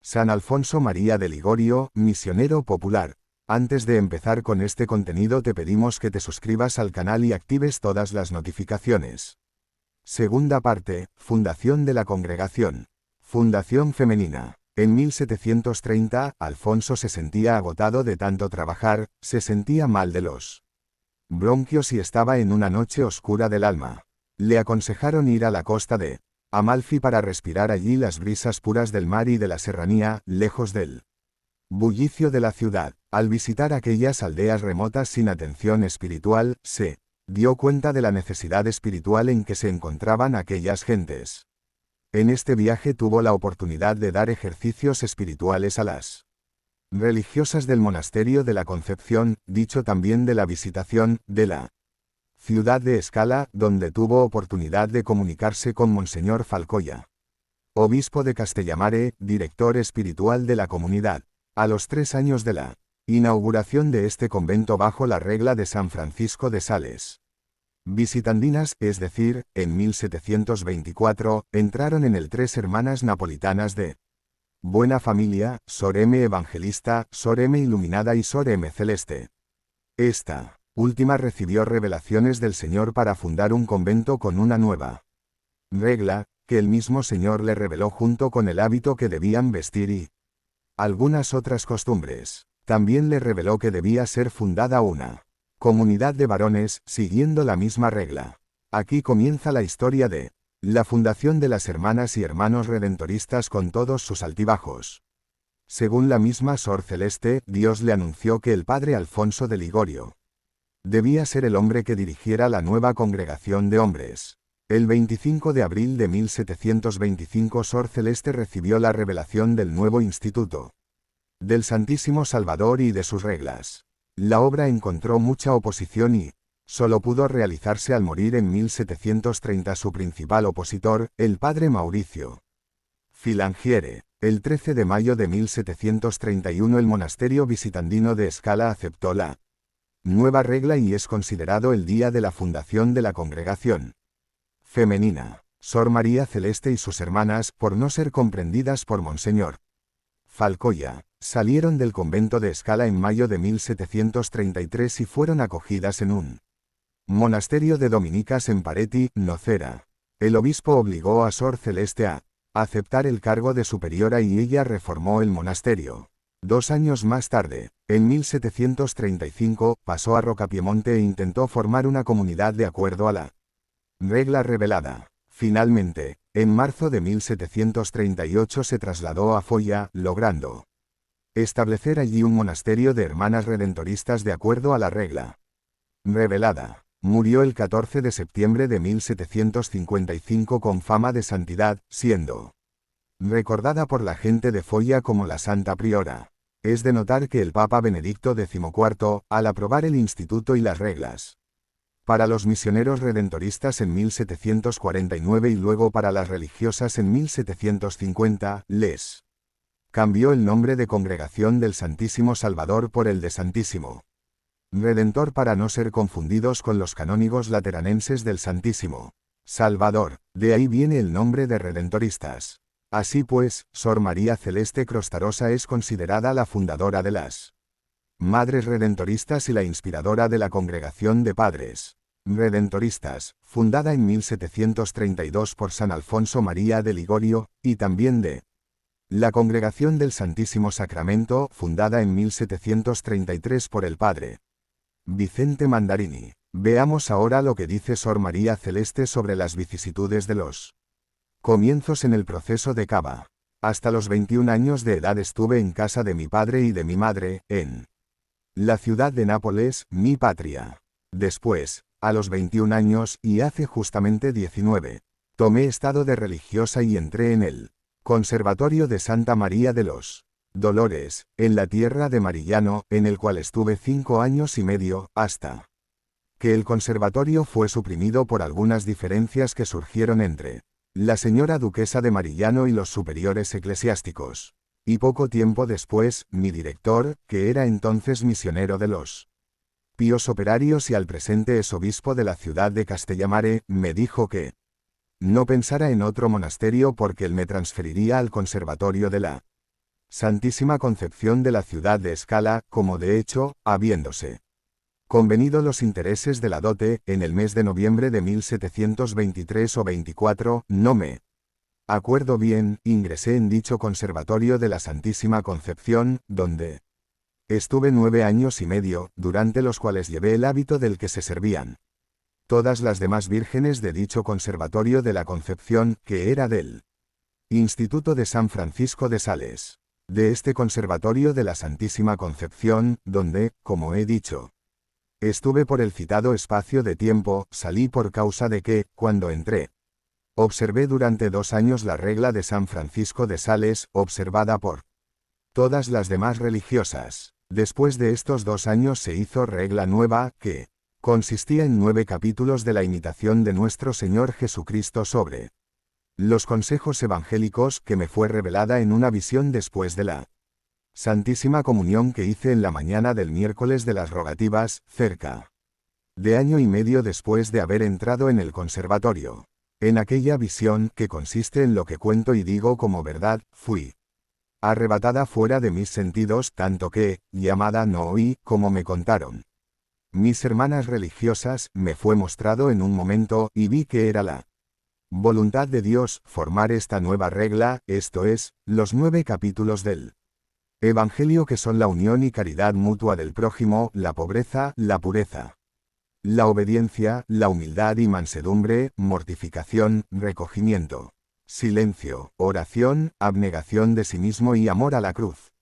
San Alfonso María de Ligorio, misionero popular. Antes de empezar con este contenido te pedimos que te suscribas al canal y actives todas las notificaciones. Segunda parte, Fundación de la Congregación. Fundación femenina. En 1730, Alfonso se sentía agotado de tanto trabajar, se sentía mal de los bronquios y estaba en una noche oscura del alma. Le aconsejaron ir a la costa de Amalfi para respirar allí las brisas puras del mar y de la serranía, lejos del bullicio de la ciudad. Al visitar aquellas aldeas remotas sin atención espiritual, se dio cuenta de la necesidad espiritual en que se encontraban aquellas gentes. En este viaje tuvo la oportunidad de dar ejercicios espirituales a las religiosas del monasterio de la Concepción, dicho también de la Visitación, de la ciudad de Escala, donde tuvo oportunidad de comunicarse con Monseñor Falcoya, obispo de Castellamare, director espiritual de la comunidad. A los 3 años de la inauguración de este convento bajo la regla de San Francisco de Sales visitandinas, es decir, en 1724, entraron en él 3 hermanas napolitanas de buena familia, Sor M. Evangelista, Sor M. Iluminada y Sor M. Celeste. Esta última recibió revelaciones del Señor para fundar un convento con una nueva regla, que el mismo Señor le reveló junto con el hábito que debían vestir y algunas otras costumbres. También le reveló que debía ser fundada una comunidad de varones, siguiendo la misma regla. Aquí comienza la historia de la fundación de las hermanas y hermanos redentoristas con todos sus altibajos. Según la misma Sor Celeste, Dios le anunció que el padre Alfonso de Ligorio debía ser el hombre que dirigiera la nueva congregación de hombres. El 25 de abril de 1725 Sor Celeste recibió la revelación del nuevo instituto del Santísimo Salvador y de sus reglas. La obra encontró mucha oposición y solo pudo realizarse al morir en 1730 su principal opositor, el padre Mauricio Filangiere. El 13 de mayo de 1731 el monasterio visitandino de Escala aceptó la nueva regla y es considerado el día de la fundación de la congregación femenina. Sor María Celeste y sus hermanas, por no ser comprendidas por Monseñor Falcoya, salieron del convento de Escala en mayo de 1733 y fueron acogidas en un monasterio de dominicas en Pareti, Nocera. El obispo obligó a Sor Celeste a aceptar el cargo de superiora y ella reformó el monasterio. 2 años más tarde, en 1735, pasó a Rocapiemonte e intentó formar una comunidad de acuerdo a la regla revelada. Finalmente, en marzo de 1738 se trasladó a Foya, logrando establecer allí un monasterio de hermanas redentoristas de acuerdo a la regla revelada. Murió el 14 de septiembre de 1755 con fama de santidad, siendo recordada por la gente de Foya como la Santa Priora. Es de notar que el Papa Benedicto XIV, al aprobar el instituto y las reglas para los misioneros redentoristas en 1749 y luego para las religiosas en 1750, les cambió el nombre de Congregación del Santísimo Salvador por el de Santísimo Redentor para no ser confundidos con los canónigos lateranenses del Santísimo Salvador. De ahí viene el nombre de redentoristas. Así pues, Sor María Celeste Crostarosa es considerada la fundadora de las Madres Redentoristas y la inspiradora de la Congregación de Padres Redentoristas, fundada en 1732 por San Alfonso María de Ligorio, y también de la Congregación del Santísimo Sacramento, fundada en 1733 por el padre Vicente Mandarini. Veamos ahora lo que dice Sor María Celeste sobre las vicisitudes de los comienzos en el proceso de Cava. Hasta los 21 años de edad estuve en casa de mi padre y de mi madre, en la ciudad de Nápoles, mi patria. Después, a los 21 años, y hace justamente 19, tomé estado de religiosa y entré en el Conservatorio de Santa María de los Dolores, en la tierra de Marigliano, en el cual estuve 5 años y medio, hasta que el conservatorio fue suprimido por algunas diferencias que surgieron entre la señora duquesa de Marigliano y los superiores eclesiásticos. Y poco tiempo después, mi director, que era entonces misionero de los Píos Operarios y al presente es obispo de la ciudad de Castellamare, me dijo que no pensara en otro monasterio porque él me transferiría al conservatorio de la Santísima Concepción de la ciudad de Escala, como de hecho, habiéndose convenido los intereses de la dote, en el mes de noviembre de 1723 o 24, no me acuerdo bien, ingresé en dicho conservatorio de la Santísima Concepción, donde estuve 9 años y medio, durante los cuales llevé el hábito del que se servían todas las demás vírgenes de dicho conservatorio de la Concepción, que era del Instituto de San Francisco de Sales. De este conservatorio de la Santísima Concepción, donde, como he dicho, estuve por el citado espacio de tiempo, salí por causa de que, cuando entré, observé durante 2 años la regla de San Francisco de Sales, observada por todas las demás religiosas. Después de estos 2 años se hizo regla nueva, que consistía en 9 capítulos de la imitación de nuestro Señor Jesucristo sobre los consejos evangélicos, que me fue revelada en una visión después de la Santísima Comunión que hice en la mañana del miércoles de las rogativas, cerca de año y medio después de haber entrado en el conservatorio. En aquella visión, que consiste en lo que cuento y digo como verdad, fui arrebatada fuera de mis sentidos, tanto que, llamada no oí, como me contaron mis hermanas religiosas, me fue mostrado en un momento, y vi que era la voluntad de Dios formar esta nueva regla, esto es, los 9 capítulos del Evangelio, que son la unión y caridad mutua del prójimo, la pobreza, la pureza, la obediencia, la humildad y mansedumbre, mortificación, recogimiento, silencio, oración, abnegación de sí mismo y amor a la cruz.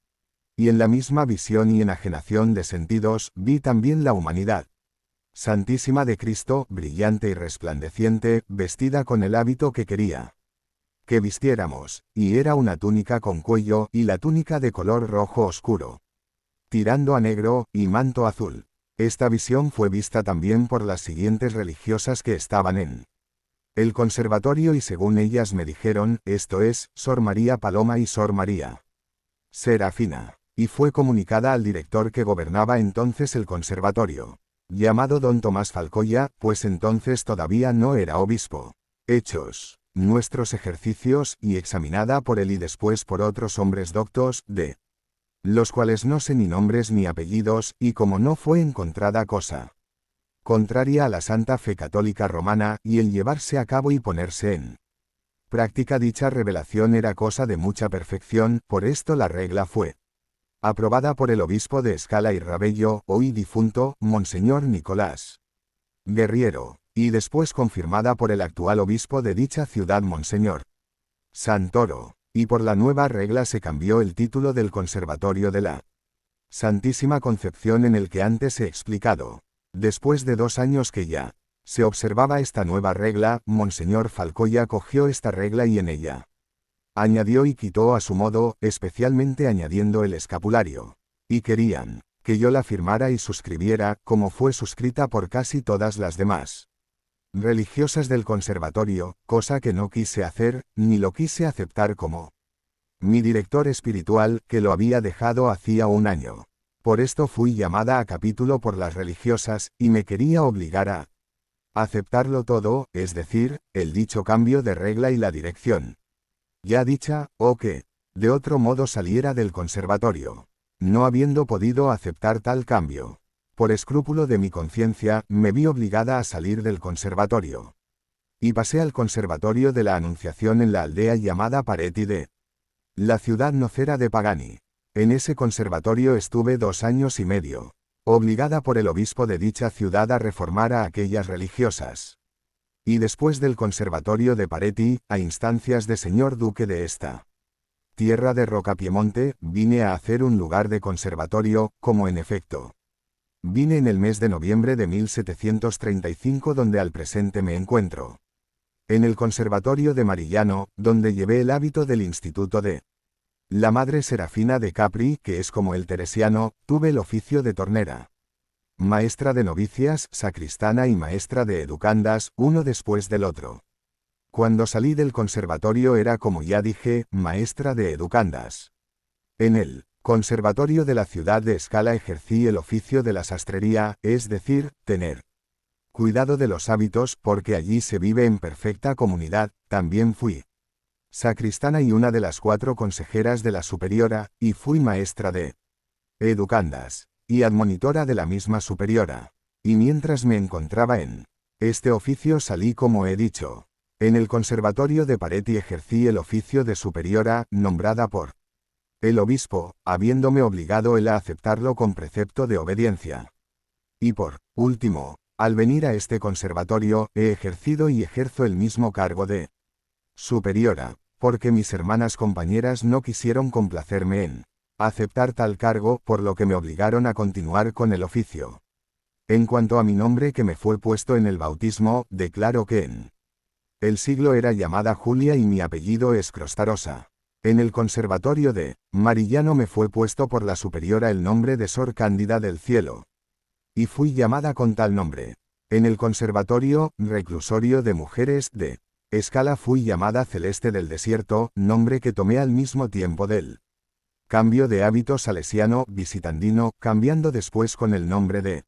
Y en la misma visión y enajenación de sentidos, vi también la humanidad santísima de Cristo, brillante y resplandeciente, vestida con el hábito que quería que vistiéramos, y era una túnica con cuello, y la túnica de color rojo oscuro, tirando a negro, y manto azul. Esta visión fue vista también por las siguientes religiosas que estaban en el conservatorio, y según ellas me dijeron, esto es, Sor María Paloma y Sor María Serafina, y fue comunicada al director que gobernaba entonces el conservatorio, llamado don Tomás Falcoya, pues entonces todavía no era obispo. Hechos nuestros ejercicios, y examinada por él y después por otros hombres doctos, de los cuales no sé ni nombres ni apellidos, y como no fue encontrada cosa contraria a la Santa Fe Católica Romana, y el llevarse a cabo y ponerse en práctica dicha revelación era cosa de mucha perfección, por esto la regla fue aprobada por el obispo de Escala y Rabello, hoy difunto, Monseñor Nicolás Guerriero, y después confirmada por el actual obispo de dicha ciudad, Monseñor Santoro, y por la nueva regla se cambió el título del conservatorio de la Santísima Concepción en el que antes he explicado. Después de 2 años que ya se observaba esta nueva regla, Monseñor Falcoya cogió esta regla y en ella añadió y quitó a su modo, especialmente añadiendo el escapulario, y querían que yo la firmara y suscribiera, como fue suscrita por casi todas las demás religiosas del conservatorio, cosa que no quise hacer, ni lo quise aceptar como mi director espiritual, que lo había dejado hacía 1 año. Por esto fui llamada a capítulo por las religiosas, y me quería obligar a aceptarlo todo, es decir, el dicho cambio de regla y la dirección ya dicha, o que, de otro modo saliera del conservatorio. No habiendo podido aceptar tal cambio, por escrúpulo de mi conciencia, me vi obligada a salir del conservatorio. Y pasé al conservatorio de la Anunciación en la aldea llamada Pareti de la ciudad nocera de Pagani. En ese conservatorio estuve 2 años y medio, obligada por el obispo de dicha ciudad a reformar a aquellas religiosas. Y después del conservatorio de Pareti, a instancias de señor duque de esta tierra de Rocapiemonte, vine a hacer un lugar de conservatorio, como en efecto vine en el mes de noviembre de 1735, donde al presente me encuentro. En el conservatorio de Marillano, donde llevé el hábito del instituto de la Madre Serafina de Capri, que es como el teresiano, tuve el oficio de tornera, maestra de novicias, sacristana y maestra de educandas, uno después del otro. Cuando salí del conservatorio era, como ya dije, maestra de educandas. En el conservatorio de la ciudad de Escala ejercí el oficio de la sastrería, es decir, tener cuidado de los hábitos, porque allí se vive en perfecta comunidad. También fui sacristana y una de las 4 consejeras de la superiora, y fui maestra de educandas, y admonitora de la misma superiora. Y mientras me encontraba en este oficio salí, como he dicho, en el conservatorio de Paret y ejercí el oficio de superiora, nombrada por el obispo, habiéndome obligado él a aceptarlo con precepto de obediencia. Y por último, al venir a este conservatorio, he ejercido y ejerzo el mismo cargo de superiora, porque mis hermanas compañeras no quisieron complacerme en aceptar tal cargo, por lo que me obligaron a continuar con el oficio. En cuanto a mi nombre, que me fue puesto en el bautismo, declaro que en el siglo era llamada Julia y mi apellido es Crostarosa. En el conservatorio de Marillano me fue puesto por la superiora el nombre de Sor Cándida del Cielo, y fui llamada con tal nombre. En el conservatorio reclusorio de mujeres de Escala fui llamada Celeste del Desierto, nombre que tomé al mismo tiempo del cambio de hábito salesiano visitandino, cambiando después con el nombre de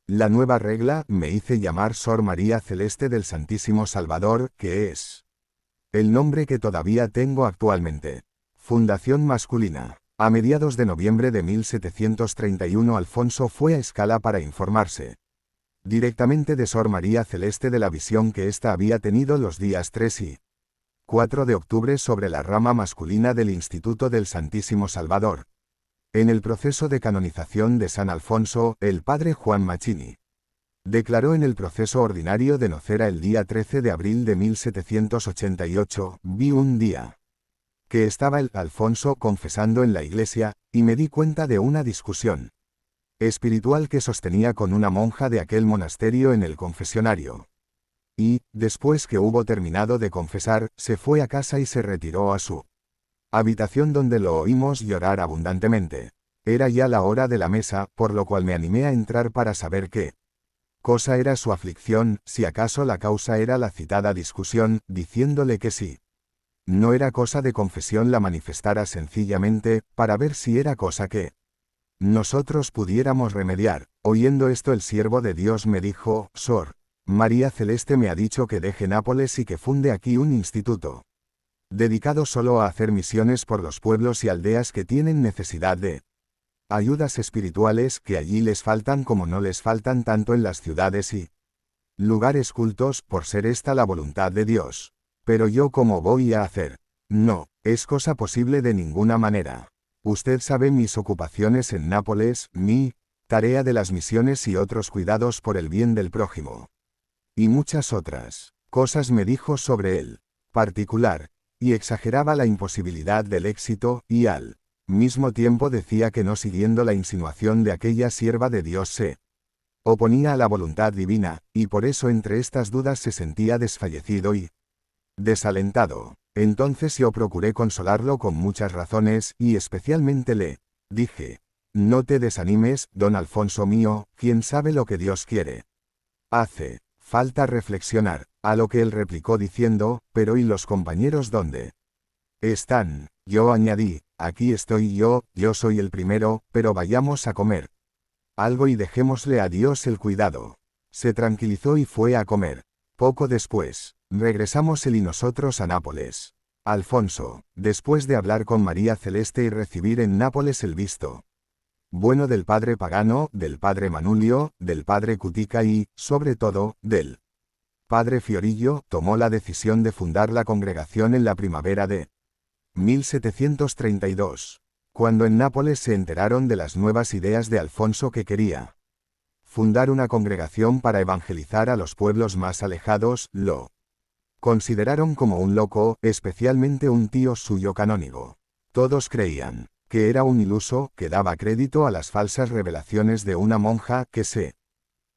la nueva regla, me hice llamar Sor María Celeste del Santísimo Salvador, que es el nombre que todavía tengo actualmente. Fundación masculina. A mediados de noviembre de 1731 Alfonso fue a Escala para informarse directamente de Sor María Celeste de la visión que ésta había tenido los días 3 y 4 de octubre sobre la rama masculina del Instituto del Santísimo Salvador. En el proceso de canonización de San Alfonso, el padre Juan Machini declaró en el proceso ordinario de Nocera el día 13 de abril de 1788, vi un día que estaba el Alfonso confesando en la iglesia, y me di cuenta de una discusión espiritual que sostenía con una monja de aquel monasterio en el confesionario. Y, después que hubo terminado de confesar, se fue a casa y se retiró a su habitación, donde lo oímos llorar abundantemente. Era ya la hora de la mesa, por lo cual me animé a entrar para saber qué cosa era su aflicción, si acaso la causa era la citada discusión, diciéndole que sí. No era cosa de confesión la manifestara sencillamente, para ver si era cosa que nosotros pudiéramos remediar. Oyendo esto, el siervo de Dios me dijo: Sor María Celeste me ha dicho que deje Nápoles y que funde aquí un instituto dedicado solo a hacer misiones por los pueblos y aldeas que tienen necesidad de ayudas espirituales, que allí les faltan como no les faltan tanto en las ciudades y lugares cultos, por ser esta la voluntad de Dios. Pero yo, ¿cómo voy a hacer? No, es cosa posible de ninguna manera. Usted sabe mis ocupaciones en Nápoles, mi tarea de las misiones y otros cuidados por el bien del prójimo. Y muchas otras cosas me dijo sobre el particular, y exageraba la imposibilidad del éxito, y al mismo tiempo decía que no, siguiendo la insinuación de aquella sierva de Dios, se oponía a la voluntad divina, y por eso entre estas dudas se sentía desfallecido y desalentado. Entonces yo procuré consolarlo con muchas razones, y especialmente le dije: no te desanimes, don Alfonso mío, ¿quién sabe lo que Dios quiere? Hace falta reflexionar. A lo que él replicó diciendo: pero ¿y los compañeros dónde están? Yo añadí: aquí estoy yo soy el primero, pero vayamos a comer algo y dejémosle a Dios el cuidado. Se tranquilizó y fue a comer. Poco después, regresamos él y nosotros a Nápoles. Alfonso, después de hablar con María Celeste y recibir en Nápoles el visto bueno del padre Pagano, del padre Manulio, del padre Cutica y, sobre todo, del padre Fiorillo, tomó la decisión de fundar la congregación en la primavera de 1732, cuando en Nápoles se enteraron de las nuevas ideas de Alfonso, que quería fundar una congregación para evangelizar a los pueblos más alejados. Lo consideraron como un loco, especialmente un tío suyo canónigo. Todos creían que era un iluso, que daba crédito a las falsas revelaciones de una monja que se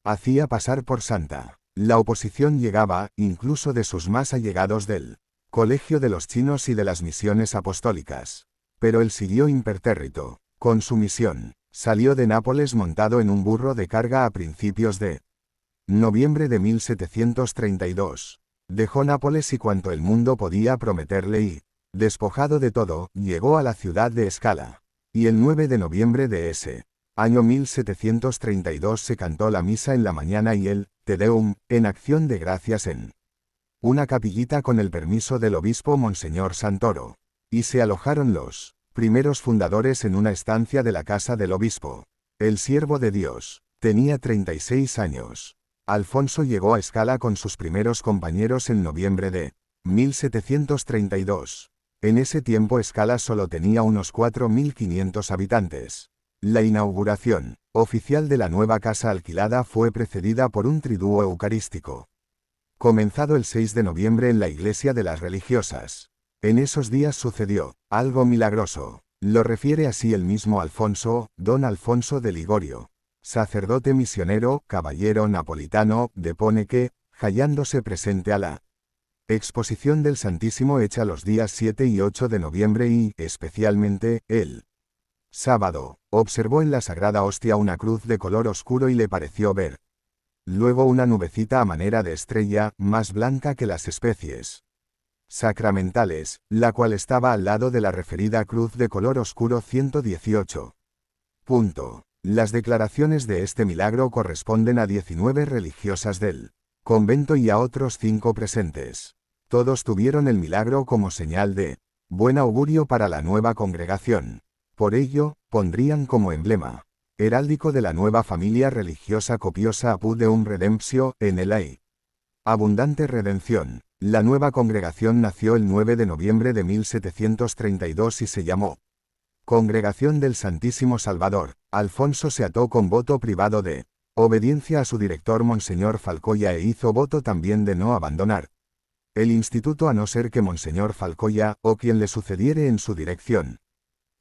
hacía pasar por santa. La oposición llegaba, incluso de sus más allegados del Colegio de los Chinos y de las misiones apostólicas. Pero él siguió impertérrito con su misión. Salió de Nápoles montado en un burro de carga a principios de noviembre de 1732. Dejó Nápoles y cuanto el mundo podía prometerle y, despojado de todo, llegó a la ciudad de Escala. Y el 9 de noviembre de ese año 1732 se cantó la misa en la mañana y el Te Deum, en acción de gracias en una capillita con el permiso del obispo Monseñor Santoro. Y se alojaron los primeros fundadores en una estancia de la casa del obispo. El siervo de Dios tenía 36 años. Alfonso llegó a Escala con sus primeros compañeros en noviembre de 1732. En ese tiempo Escala solo tenía unos 4.500 habitantes. La inauguración oficial de la nueva casa alquilada fue precedida por un triduo eucarístico, comenzado el 6 de noviembre en la iglesia de las religiosas. En esos días sucedió algo milagroso. Lo refiere así el mismo Alfonso, don Alfonso de Ligorio, sacerdote misionero, caballero napolitano, depone que, hallándose presente a la exposición del Santísimo hecha los días 7 y 8 de noviembre y, especialmente, el sábado, observó en la sagrada hostia una cruz de color oscuro y le pareció ver luego una nubecita a manera de estrella, más blanca que las especies sacramentales, la cual estaba al lado de la referida cruz de color oscuro 118. Las declaraciones de este milagro corresponden a 19 religiosas del convento y a otros 5 presentes. Todos tuvieron el milagro como señal de buen augurio para la nueva congregación. Por ello, pondrían como emblema heráldico de la nueva familia religiosa copiosa apud deum redemptio, en el ay abundante redención. La nueva congregación nació el 9 de noviembre de 1732 y se llamó Congregación del Santísimo Salvador. Alfonso se ató con voto privado de obediencia a su director Monseñor Falcoya e hizo voto también de no abandonar el instituto a no ser que Monseñor Falcoya, o quien le sucediere en su dirección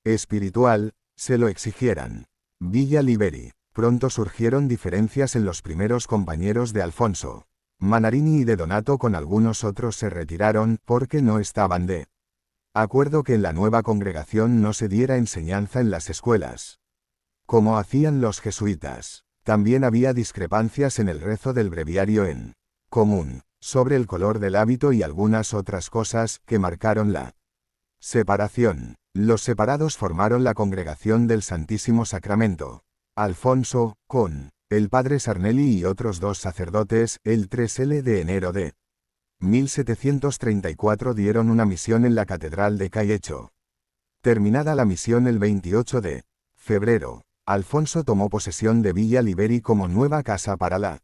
espiritual, se lo exigieran. Villa Liberi. Pronto surgieron diferencias en los primeros compañeros de Alfonso. Manarini y de Donato con algunos otros se retiraron porque no estaban de acuerdo que en la nueva congregación no se diera enseñanza en las escuelas, como hacían los jesuitas. También había discrepancias en el rezo del breviario en común, sobre el color del hábito y algunas otras cosas que marcaron la separación. Los separados formaron la Congregación del Santísimo Sacramento. Alfonso, con el padre Sarnelli y otros 2 sacerdotes, el 3 de enero de 1734 dieron una misión en la Catedral de Cayecho. Terminada la misión el 28 de febrero, Alfonso tomó posesión de Villa Liberi como nueva casa para la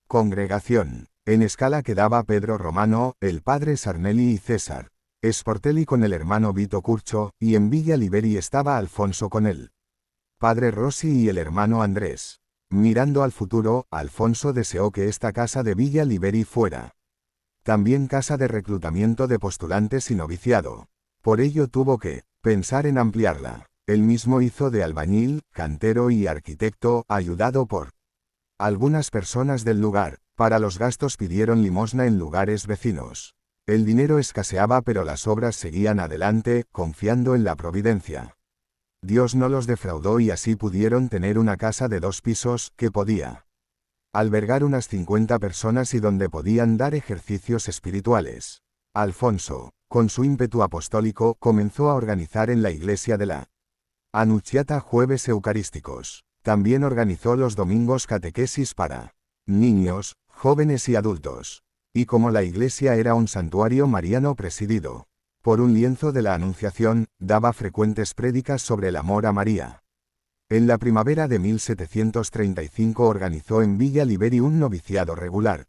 congregación. En Escala quedaba Pedro Romano, el padre Sarnelli y César Sportelli con el hermano Vito Curcio, y en Villa Liberi estaba Alfonso con él, padre Rossi y el hermano Andrés. Mirando al futuro, Alfonso deseó que esta casa de Villa Liberi fuera también casa de reclutamiento de postulantes y noviciado. Por ello tuvo que pensar en ampliarla. Él mismo hizo de albañil, cantero y arquitecto, ayudado por algunas personas del lugar. Para los gastos pidieron limosna en lugares vecinos. El dinero escaseaba pero las obras seguían adelante, confiando en la providencia. Dios no los defraudó y así pudieron tener una casa de 2 pisos, que podía albergar unas 50 personas y donde podían dar ejercicios espirituales. Alfonso, con su ímpetu apostólico, comenzó a organizar en la iglesia de la Anunciata jueves eucarísticos. También organizó los domingos catequesis para niños, jóvenes y adultos. Y como la iglesia era un santuario mariano presidido por un lienzo de la Anunciación, daba frecuentes prédicas sobre el amor a María. En la primavera de 1735 organizó en Villa Liberi un noviciado regular.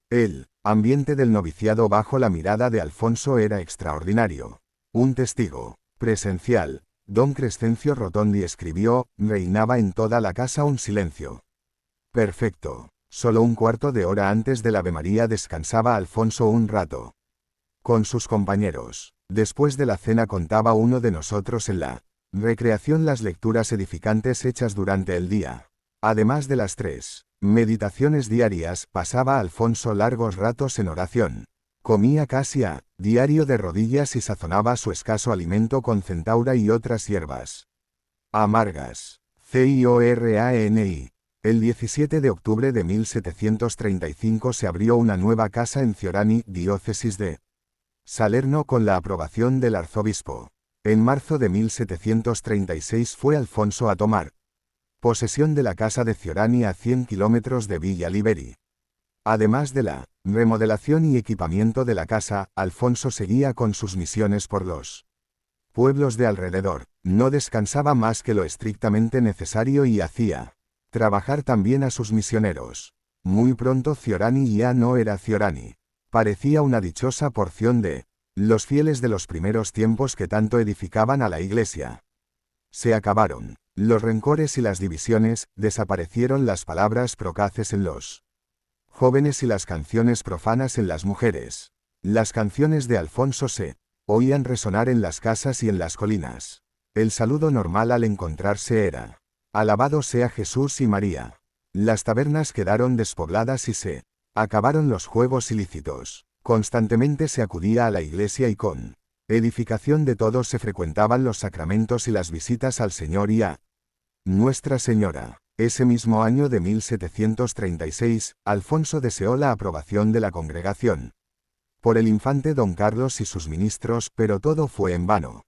El ambiente del noviciado bajo la mirada de Alfonso era extraordinario. Un testigo presencial, don Crescencio Rotondi escribió, reinaba en toda la casa un silencio perfecto. Solo un cuarto de hora antes del Ave María descansaba Alfonso un rato con sus compañeros. Después de la cena contaba uno de nosotros en la recreación las lecturas edificantes hechas durante el día. Además de las 3 meditaciones diarias, pasaba Alfonso largos ratos en oración. Comía casi a diario de rodillas y sazonaba su escaso alimento con centaura y otras hierbas amargas. CIORANI. El 17 de octubre de 1735 se abrió una nueva casa en Ciorani, diócesis de Salerno, con la aprobación del arzobispo. En marzo de 1736 fue Alfonso a tomar posesión de la casa de Ciorani a 100 kilómetros de Villa Liberi. Además de la remodelación y equipamiento de la casa, Alfonso seguía con sus misiones por los pueblos de alrededor. No descansaba más que lo estrictamente necesario y hacía trabajar también a sus misioneros. Muy pronto Ciorani ya no era Ciorani. Parecía una dichosa porción de los fieles de los primeros tiempos que tanto edificaban a la iglesia. Se acabaron los rencores y las divisiones, desaparecieron las palabras procaces en los jóvenes y las canciones profanas en las mujeres. Las canciones de Alfonso se oían resonar en las casas y en las colinas. El saludo normal al encontrarse era: alabado sea Jesús y María. Las tabernas quedaron despobladas y se acabaron los juegos ilícitos. Constantemente se acudía a la iglesia y con edificación de todos se frecuentaban los sacramentos y las visitas al Señor y a Nuestra Señora. Ese mismo año de 1736, Alfonso deseó la aprobación de la congregación por el infante don Carlos y sus ministros, pero todo fue en vano.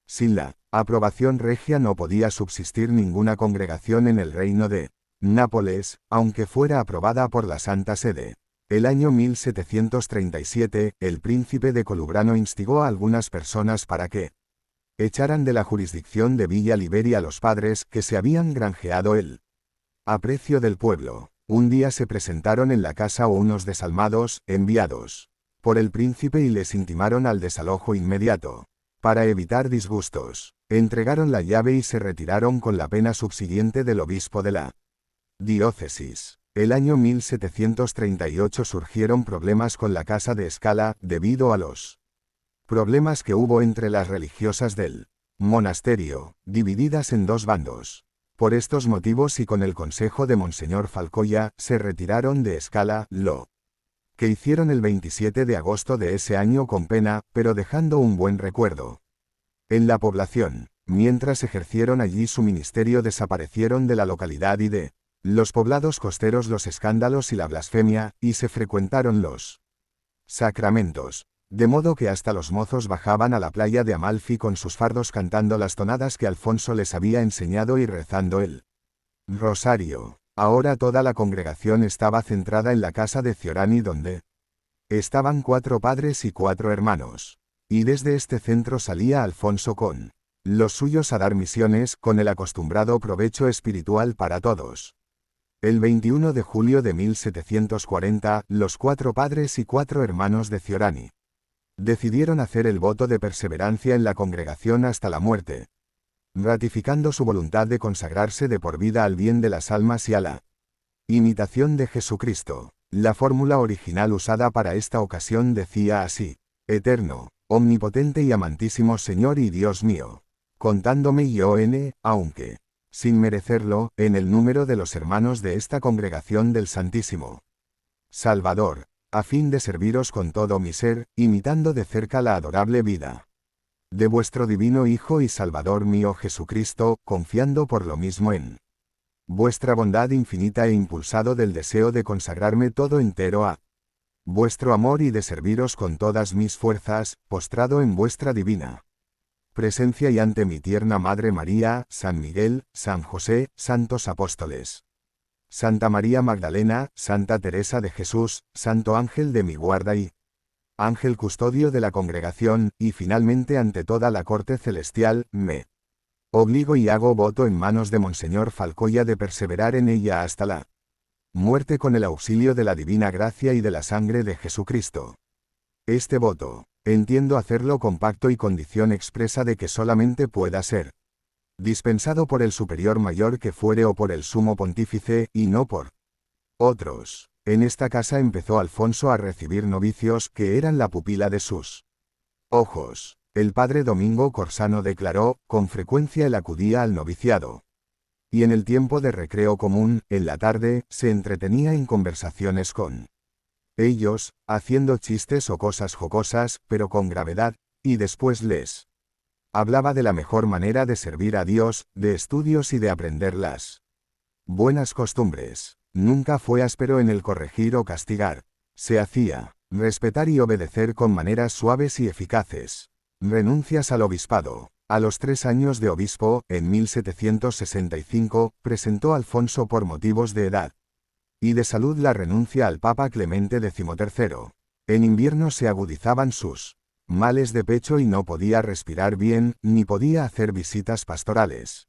Sin la aprobación regia no podía subsistir ninguna congregación en el reino de Nápoles, aunque fuera aprobada por la Santa Sede. El año 1737, el príncipe de Colubrano instigó a algunas personas para que echaran de la jurisdicción de Villa Liberia a los padres que se habían granjeado el aprecio del pueblo. Un día se presentaron en la casa unos desalmados, enviados por el príncipe, y les intimaron al desalojo inmediato. Para evitar disgustos, entregaron la llave y se retiraron con la pena subsiguiente del obispo de la diócesis. El año 1738 surgieron problemas con la casa de Escala, debido a los problemas que hubo entre las religiosas del monasterio, divididas en dos bandos. Por estos motivos y con el consejo de Monseñor Falcoya, se retiraron de Escala, lo que hicieron el 27 de agosto de ese año con pena, pero dejando un buen recuerdo en la población. Mientras ejercieron allí su ministerio, desaparecieron de la localidad y de los poblados costeros los escándalos y la blasfemia, y se frecuentaron los sacramentos, de modo que hasta los mozos bajaban a la playa de Amalfi con sus fardos cantando las tonadas que Alfonso les había enseñado y rezando el rosario. Ahora toda la congregación estaba centrada en la casa de Ciorani, donde estaban 4 padres y 4 hermanos. Y desde este centro salía Alfonso con los suyos a dar misiones, con el acostumbrado provecho espiritual para todos. El 21 de julio de 1740, los 4 padres y 4 hermanos de Ciorani decidieron hacer el voto de perseverancia en la congregación hasta la muerte, ratificando su voluntad de consagrarse de por vida al bien de las almas y a la imitación de Jesucristo. La fórmula original usada para esta ocasión decía así: Eterno, omnipotente y amantísimo Señor y Dios mío, contándome yo aunque sin merecerlo, en el número de los hermanos de esta congregación del Santísimo Salvador, a fin de serviros con todo mi ser, imitando de cerca la adorable vida de vuestro divino Hijo y Salvador mío Jesucristo, confiando por lo mismo en vuestra bondad infinita e impulsado del deseo de consagrarme todo entero a vuestro amor y de serviros con todas mis fuerzas, postrado en vuestra divina presencia y ante mi tierna Madre María, San Miguel, San José, santos apóstoles, Santa María Magdalena, Santa Teresa de Jesús, Santo Ángel de mi guarda y Ángel custodio de la congregación, y finalmente ante toda la corte celestial, me obligo y hago voto en manos de Monseñor Falcoya de perseverar en ella hasta la muerte con el auxilio de la divina gracia y de la sangre de Jesucristo. Este voto, entiendo hacerlo con pacto y condición expresa de que solamente pueda ser dispensado por el superior mayor que fuere o por el sumo pontífice, y no por otros. En esta casa empezó Alfonso a recibir novicios que eran la pupila de sus ojos. El padre Domingo Corsano declaró: con frecuencia él acudía al noviciado, y en el tiempo de recreo común, en la tarde, se entretenía en conversaciones con ellos, haciendo chistes o cosas jocosas, pero con gravedad, y después les hablaba de la mejor manera de servir a Dios, de estudios y de aprender las buenas costumbres. Nunca fue áspero en el corregir o castigar. Se hacía respetar y obedecer con maneras suaves y eficaces. Renuncias al obispado. A los 3 años de obispo, en 1765, presentó Alfonso por motivos de edad Y de salud la renuncia al Papa Clemente XIII. En invierno se agudizaban sus males de pecho y no podía respirar bien, ni podía hacer visitas pastorales.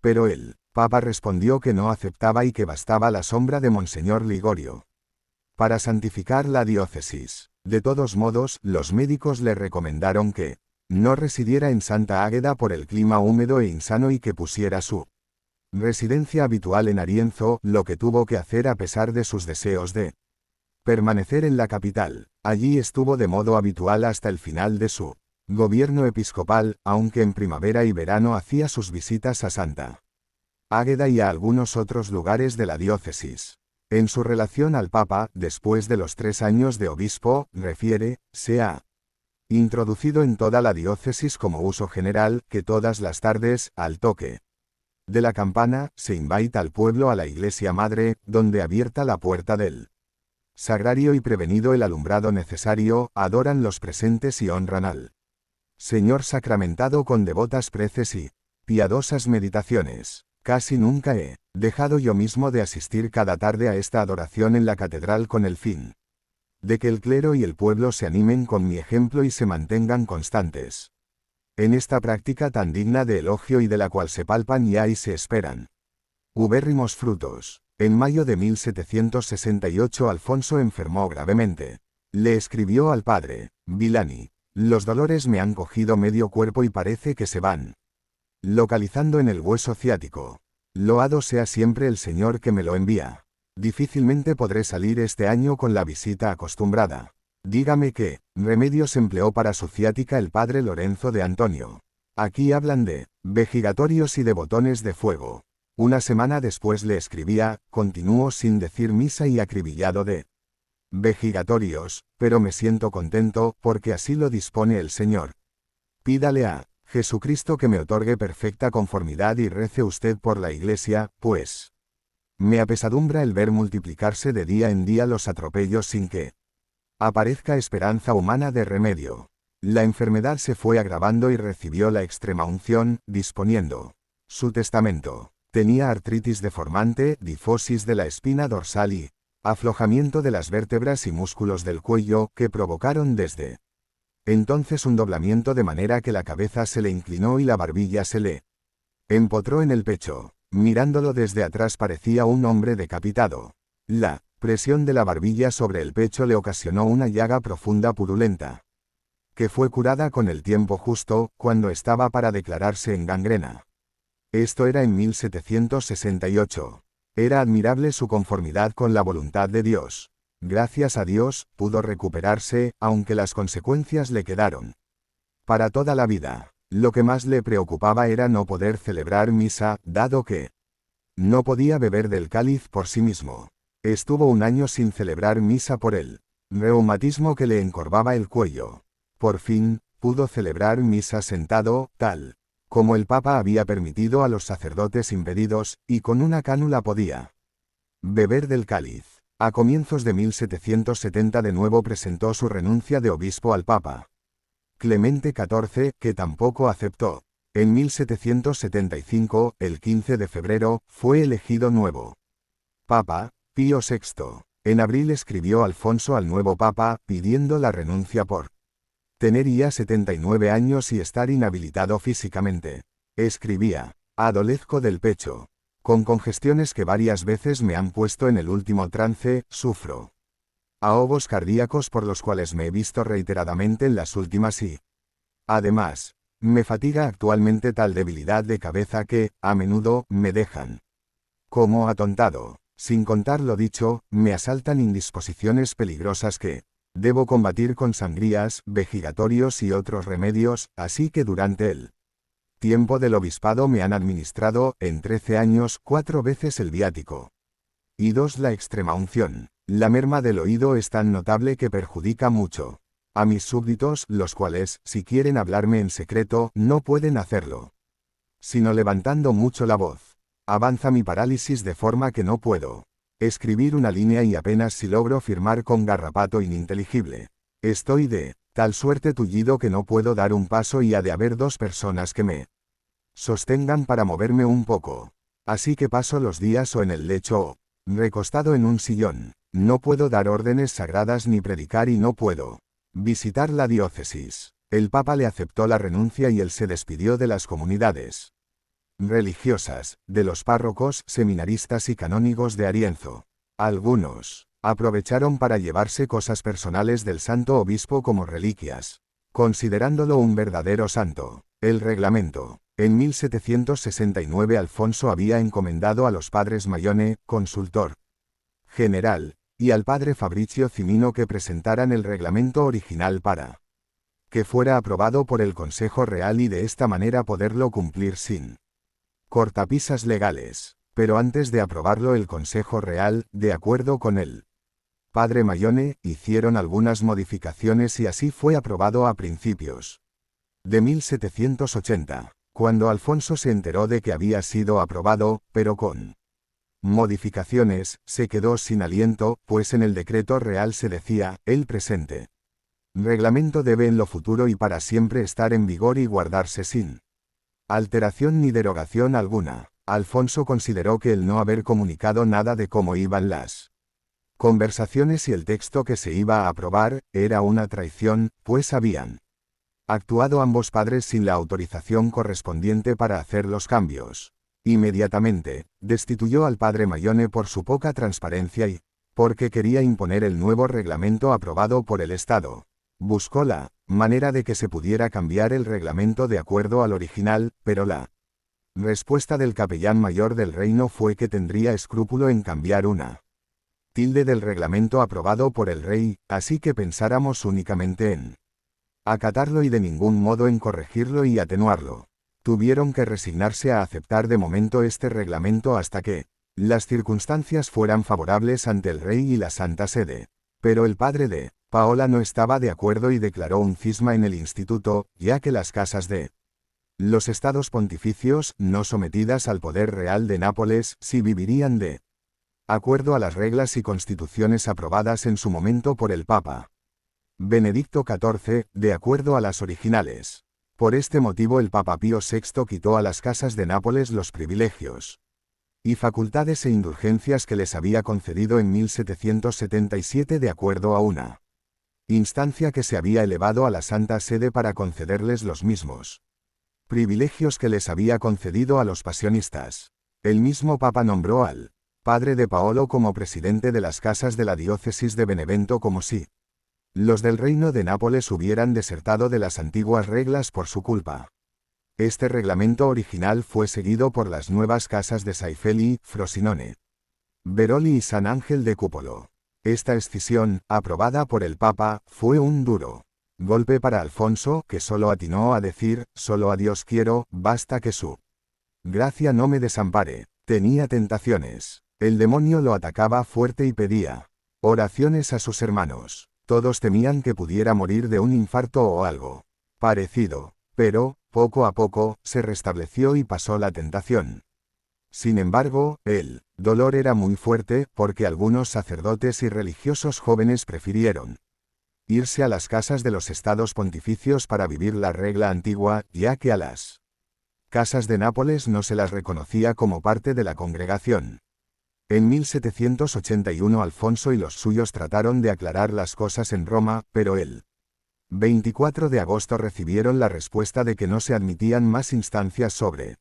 Pero el Papa respondió que no aceptaba y que bastaba la sombra de Monseñor Ligorio para santificar la diócesis. De todos modos, los médicos le recomendaron que no residiera en Santa Águeda por el clima húmedo e insano y que pusiera su residencia habitual en Arienzo, lo que tuvo que hacer a pesar de sus deseos de permanecer en la capital. Allí estuvo de modo habitual hasta el final de su gobierno episcopal, aunque en primavera y verano hacía sus visitas a Santa Águeda y a algunos otros lugares de la diócesis. En su relación al Papa, después de los 3 años de obispo, refiere, se ha introducido en toda la diócesis como uso general, que todas las tardes, al toque de la campana, se invita al pueblo a la iglesia madre, donde abierta la puerta del sagrario y prevenido el alumbrado necesario, adoran los presentes y honran al Señor sacramentado con devotas preces y piadosas meditaciones. Casi nunca he dejado yo mismo de asistir cada tarde a esta adoración en la catedral con el fin de que el clero y el pueblo se animen con mi ejemplo y se mantengan constantes en esta práctica tan digna de elogio y de la cual se palpan y hay se esperan ubérrimos frutos. En mayo de 1768 Alfonso enfermó gravemente. Le escribió al padre Villani: los dolores me han cogido medio cuerpo y parece que se van localizando en el hueso ciático. Loado sea siempre el Señor que me lo envía. Difícilmente podré salir este año con la visita acostumbrada. Dígame qué remedios empleó para su ciática el padre Lorenzo de Antonio. Aquí hablan de vejigatorios y de botones de fuego. Una semana después le escribía, continuó sin decir misa y acribillado de vejigatorios, pero me siento contento, porque así lo dispone el Señor. Pídale a Jesucristo que me otorgue perfecta conformidad y rece usted por la Iglesia, pues me apesadumbra el ver multiplicarse de día en día los atropellos sin que aparezca esperanza humana de remedio. La enfermedad se fue agravando y recibió la extremaunción, disponiendo su testamento. Tenía artritis deformante, difosis de la espina dorsal y aflojamiento de las vértebras y músculos del cuello, que provocaron desde entonces un doblamiento de manera que la cabeza se le inclinó y la barbilla se le empotró en el pecho. Mirándolo desde atrás parecía un hombre decapitado. La presión de la barbilla sobre el pecho le ocasionó una llaga profunda purulenta, que fue curada con el tiempo justo, cuando estaba para declararse en gangrena. Esto era en 1768. Era admirable su conformidad con la voluntad de Dios. Gracias a Dios, pudo recuperarse, aunque las consecuencias le quedaron para toda la vida. Lo que más le preocupaba era no poder celebrar misa, dado que no podía beber del cáliz por sí mismo. Estuvo un año sin celebrar misa por el reumatismo que le encorvaba el cuello. Por fin, pudo celebrar misa sentado, tal como el Papa había permitido a los sacerdotes impedidos, y con una cánula podía beber del cáliz. A comienzos de 1770 de nuevo presentó su renuncia de obispo al Papa Clemente XIV, que tampoco aceptó. En 1775, el 15 de febrero, fue elegido nuevo Papa, Pío VI. En abril escribió Alfonso al nuevo Papa, pidiendo la renuncia por tener ya 79 años y estar inhabilitado físicamente. Escribía: adolezco del pecho. Con congestiones que varias veces me han puesto en el último trance, sufro ahogos cardíacos por los cuales me he visto reiteradamente en las últimas y, además, me fatiga actualmente tal debilidad de cabeza que, a menudo, me dejan como atontado. Sin contar lo dicho, me asaltan indisposiciones peligrosas que debo combatir con sangrías, vejigatorios y otros remedios, así que durante el tiempo del obispado me han administrado, en 13 años, 4 veces el viático y 2 la extremaunción. La merma del oído es tan notable que perjudica mucho a mis súbditos, los cuales, si quieren hablarme en secreto, no pueden hacerlo sino levantando mucho la voz. Avanza mi parálisis de forma que no puedo escribir una línea y apenas si logro firmar con garrapato ininteligible. Estoy de tal suerte tullido que no puedo dar un paso y ha de haber 2 personas que me sostengan para moverme un poco. Así que paso los días o en el lecho o Recostado en un sillón. No puedo dar órdenes sagradas ni predicar y no puedo visitar la diócesis. El Papa le aceptó la renuncia y él se despidió de las comunidades religiosas, de los párrocos, seminaristas y canónigos de Arienzo. Algunos aprovecharon para llevarse cosas personales del santo obispo como reliquias, considerándolo un verdadero santo. El reglamento. En 1769 Alfonso había encomendado a los padres Maione, consultor general, y al padre Fabrizio Cimino que presentaran el reglamento original para que fuera aprobado por el Consejo Real y de esta manera poderlo cumplir sin cortapisas legales. Pero antes de aprobarlo el Consejo Real, de acuerdo con él, padre Maione, hicieron algunas modificaciones y así fue aprobado a principios de 1780, cuando Alfonso se enteró de que había sido aprobado, pero con modificaciones, se quedó sin aliento, pues en el decreto real se decía, el presente reglamento debe en lo futuro y para siempre estar en vigor y guardarse sin alteración ni derogación alguna. Alfonso consideró que el no haber comunicado nada de cómo iban las conversaciones y el texto que se iba a aprobar, era una traición, pues habían actuado ambos padres sin la autorización correspondiente para hacer los cambios. Inmediatamente, destituyó al padre Maione por su poca transparencia y, porque quería imponer el nuevo reglamento aprobado por el Estado, buscó la manera de que se pudiera cambiar el reglamento de acuerdo al original, pero la respuesta del capellán mayor del reino fue que tendría escrúpulo en cambiar una tilde del reglamento aprobado por el rey, así que pensáramos únicamente en acatarlo y de ningún modo en corregirlo y atenuarlo. Tuvieron que resignarse a aceptar de momento este reglamento hasta que las circunstancias fueran favorables ante el rey y la Santa Sede. Pero el padre de Paola no estaba de acuerdo y declaró un cisma en el instituto, ya que las casas de los estados pontificios, no sometidas al poder real de Nápoles, sí vivirían de acuerdo a las reglas y constituciones aprobadas en su momento por el Papa Benedicto XIV, de acuerdo a las originales. Por este motivo el Papa Pío VI quitó a las casas de Nápoles los privilegios y facultades e indulgencias que les había concedido en 1777 de acuerdo a una instancia que se había elevado a la Santa Sede para concederles los mismos privilegios que les había concedido a los pasionistas. El mismo Papa nombró al padre de Paolo como presidente de las casas de la diócesis de Benevento como si los del reino de Nápoles hubieran desertado de las antiguas reglas por su culpa. Este reglamento original fue seguido por las nuevas casas de Saifeli, Frosinone, Veroli y San Ángel de Cupolo. Esta escisión, aprobada por el Papa, fue un duro golpe para Alfonso, que solo atinó a decir, solo a Dios quiero, basta que su gracia no me desampare. Tenía tentaciones. El demonio lo atacaba fuerte y pedía oraciones a sus hermanos. Todos temían que pudiera morir de un infarto o algo parecido. Pero, poco a poco, se restableció y pasó la tentación. Sin embargo, el dolor era muy fuerte, porque algunos sacerdotes y religiosos jóvenes prefirieron irse a las casas de los estados pontificios para vivir la regla antigua, ya que a las casas de Nápoles no se las reconocía como parte de la congregación. En 1781 Alfonso y los suyos trataron de aclarar las cosas en Roma, pero el 24 de agosto recibieron la respuesta de que no se admitían más instancias sobre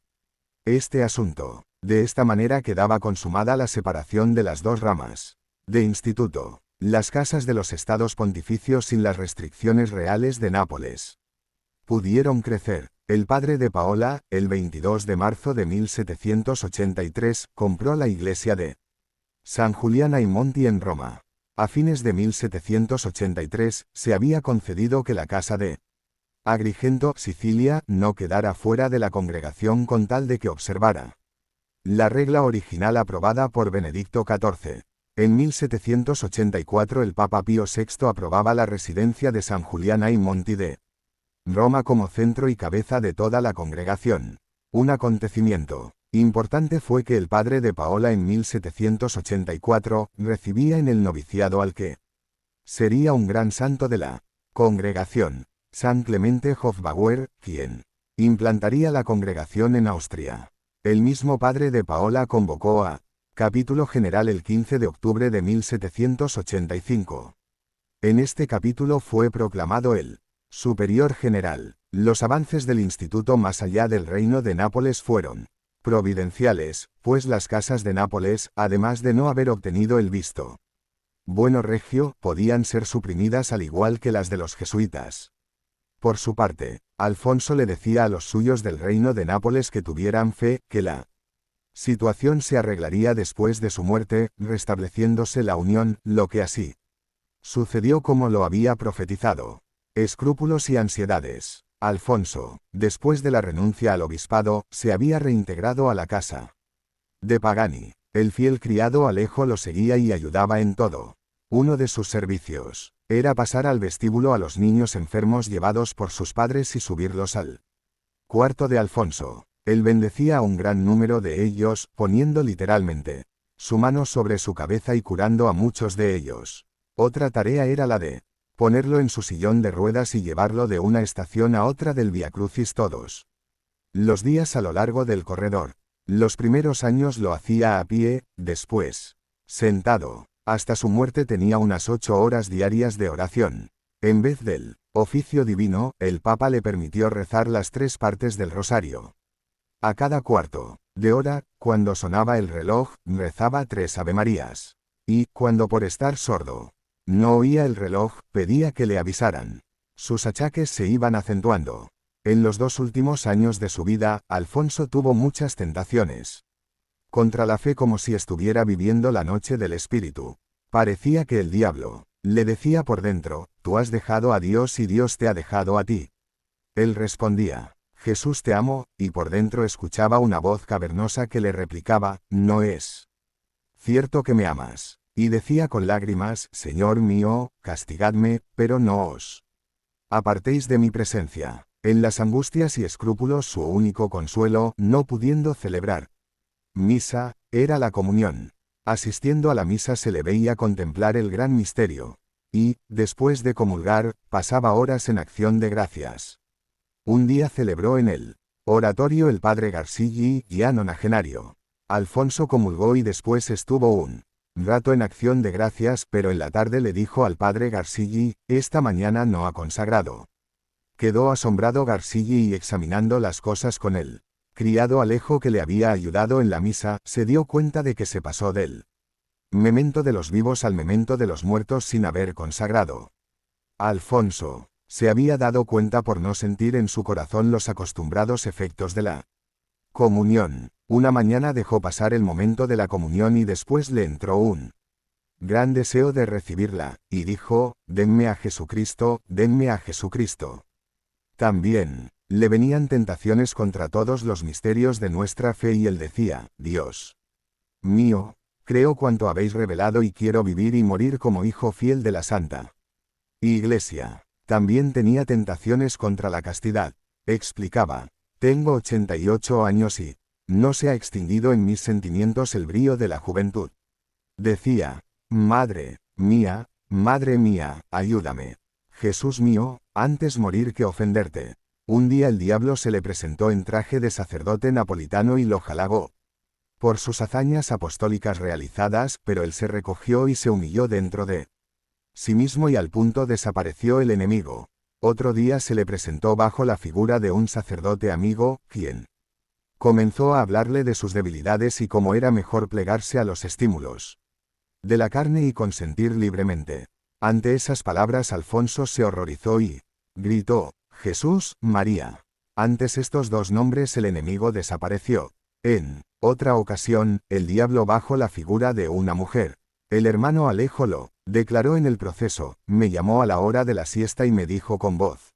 este asunto. De esta manera quedaba consumada la separación de las dos ramas de instituto, las casas de los estados pontificios sin las restricciones reales de Nápoles. Pudieron crecer. El padre de Paola, el 22 de marzo de 1783, compró la iglesia de San Julián ai Monti en Roma. A fines de 1783, se había concedido que la casa de Agrigento, Sicilia, no quedara fuera de la congregación con tal de que observara la regla original aprobada por Benedicto XIV. En 1784 el Papa Pío VI aprobaba la residencia de San Julián ai Monti de Roma como centro y cabeza de toda la congregación. Un acontecimiento importante fue que el padre de Paola en 1784 recibía en el noviciado al que sería un gran santo de la congregación, San Clemente Hofbauer, quien implantaría la congregación en Austria. El mismo padre de Paola convocó a Capítulo general el 15 de octubre de 1785. En este capítulo fue proclamado el superior general. Los avances del instituto más allá del reino de Nápoles fueron providenciales, pues las casas de Nápoles, además de no haber obtenido el visto bueno regio, podían ser suprimidas al igual que las de los jesuitas. Por su parte, Alfonso le decía a los suyos del reino de Nápoles que tuvieran fe, que la situación se arreglaría después de su muerte, restableciéndose la unión, lo que así sucedió como lo había profetizado. Escrúpulos y ansiedades. Alfonso, después de la renuncia al obispado, se había reintegrado a la casa de Pagani. El fiel criado Alejo lo seguía y ayudaba en todo. Uno de sus servicios era pasar al vestíbulo a los niños enfermos llevados por sus padres y subirlos al cuarto de Alfonso. Él bendecía a un gran número de ellos, poniendo literalmente su mano sobre su cabeza y curando a muchos de ellos. Otra tarea era la de ponerlo en su sillón de ruedas y llevarlo de una estación a otra del Via Crucis todos los días a lo largo del corredor. Los primeros años lo hacía a pie, después sentado. Hasta su muerte tenía unas 8 horas diarias de oración. En vez del oficio divino, el Papa le permitió rezar las 3 partes del rosario. A cada cuarto de hora, cuando sonaba el reloj, rezaba 3 avemarías. Y, cuando por estar sordo no oía el reloj, pedía que le avisaran. Sus achaques se iban acentuando. En los 2 últimos años de su vida, Alfonso tuvo muchas tentaciones contra la fe, como si estuviera viviendo la noche del espíritu. Parecía que el diablo le decía por dentro: tú has dejado a Dios y Dios te ha dejado a ti. Él respondía: Jesús te amo, y por dentro escuchaba una voz cavernosa que le replicaba: no es cierto que me amas. Y decía con lágrimas: Señor mío, castigadme, pero no os apartéis de mi presencia. En las angustias y escrúpulos su único consuelo, no pudiendo celebrar misa, era la comunión. Asistiendo a la misa se le veía contemplar el gran misterio. Y, después de comulgar, pasaba horas en acción de gracias. Un día celebró en el oratorio el padre Garcilli, ya nonagenario. Alfonso comulgó y después estuvo un rato en acción de gracias, pero en la tarde le dijo al padre Garcilli: esta mañana no ha consagrado. Quedó asombrado Garcilli y, examinando las cosas con él criado Alejo que le había ayudado en la misa, se dio cuenta de que se pasó del memento de los vivos al memento de los muertos sin haber consagrado. Alfonso se había dado cuenta por no sentir en su corazón los acostumbrados efectos de la comunión. Una mañana dejó pasar el momento de la comunión y después le entró un gran deseo de recibirla, y dijo: denme a Jesucristo, denme a Jesucristo. También le venían tentaciones contra todos los misterios de nuestra fe y él decía: Dios mío, creo cuanto habéis revelado y quiero vivir y morir como hijo fiel de la Santa Iglesia. También tenía tentaciones contra la castidad. Explicaba: tengo 88 años y no se ha extinguido en mis sentimientos el brío de la juventud. Decía: Madre mía, ayúdame. Jesús mío, antes morir que ofenderte. Un día el diablo se le presentó en traje de sacerdote napolitano y lo halagó por sus hazañas apostólicas realizadas, pero él se recogió y se humilló dentro de sí mismo y al punto desapareció el enemigo. Otro día se le presentó bajo la figura de un sacerdote amigo, quien comenzó a hablarle de sus debilidades y cómo era mejor plegarse a los estímulos de la carne y consentir libremente. Ante esas palabras Alfonso se horrorizó y gritó: Jesús, María. Antes estos 2 nombres el enemigo desapareció. En otra ocasión, el diablo bajo la figura de una mujer. El hermano Alejo lo declaró en el proceso: me llamó a la hora de la siesta y me dijo con voz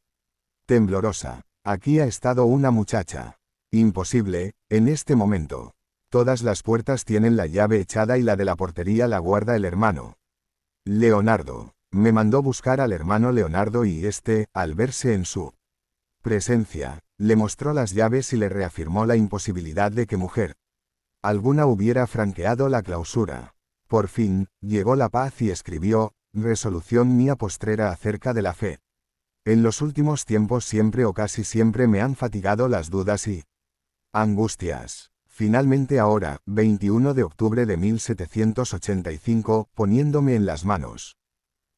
temblorosa: aquí ha estado una muchacha. Imposible, en este momento. Todas las puertas tienen la llave echada y la de la portería la guarda el hermano Leonardo. Me mandó buscar al hermano Leonardo y este, al verse en su presencia, le mostró las llaves y le reafirmó la imposibilidad de que mujer alguna hubiera franqueado la clausura. Por fin, llegó la paz y escribió: resolución mía postrera acerca de la fe. En los últimos tiempos siempre o casi siempre me han fatigado las dudas y angustias. Finalmente ahora, 21 de octubre de 1785, poniéndome en las manos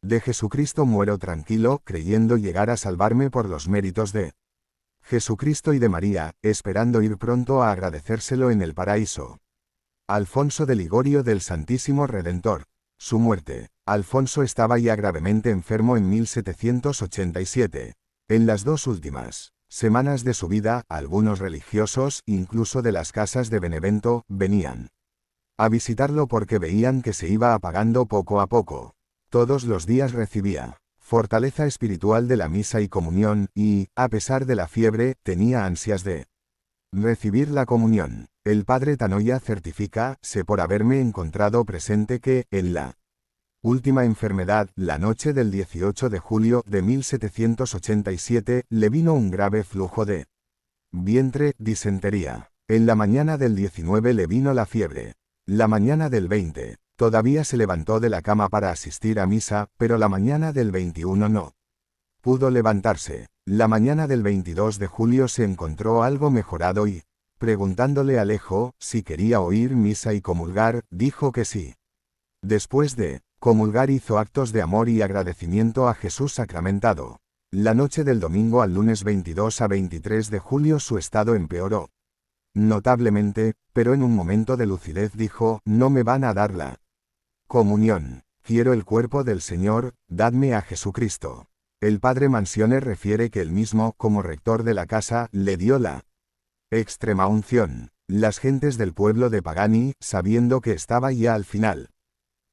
de Jesucristo muero tranquilo, creyendo llegar a salvarme por los méritos de Jesucristo y de María, esperando ir pronto a agradecérselo en el paraíso. Alfonso de Ligorio del Santísimo Redentor. Su muerte. Alfonso estaba ya gravemente enfermo en 1787. En las dos últimas semanas de su vida, algunos religiosos, incluso de las casas de Benevento, venían a visitarlo porque veían que se iba apagando poco a poco. Todos los días recibía fortaleza espiritual de la misa y comunión, y, a pesar de la fiebre, tenía ansias de recibir la comunión. El padre Tanoya certifica, sé por haberme encontrado presente que, en la última enfermedad, la noche del 18 de julio de 1787, le vino un grave flujo de vientre, disentería. En la mañana del 19 le vino la fiebre. La mañana del 20, todavía se levantó de la cama para asistir a misa, pero la mañana del 21 no pudo levantarse. La mañana del 22 de julio se encontró algo mejorado y, preguntándole a Alejo si quería oír misa y comulgar, dijo que sí. Después de comulgar hizo actos de amor y agradecimiento a Jesús sacramentado. La noche del domingo al lunes 22 a 23 de julio su estado empeoró notablemente, pero en un momento de lucidez dijo, no me van a dar la comunión. Quiero el cuerpo del Señor, dadme a Jesucristo. El padre Mansione refiere que él mismo, como rector de la casa, le dio la extrema unción. Las gentes del pueblo de Pagani, sabiendo que estaba ya al final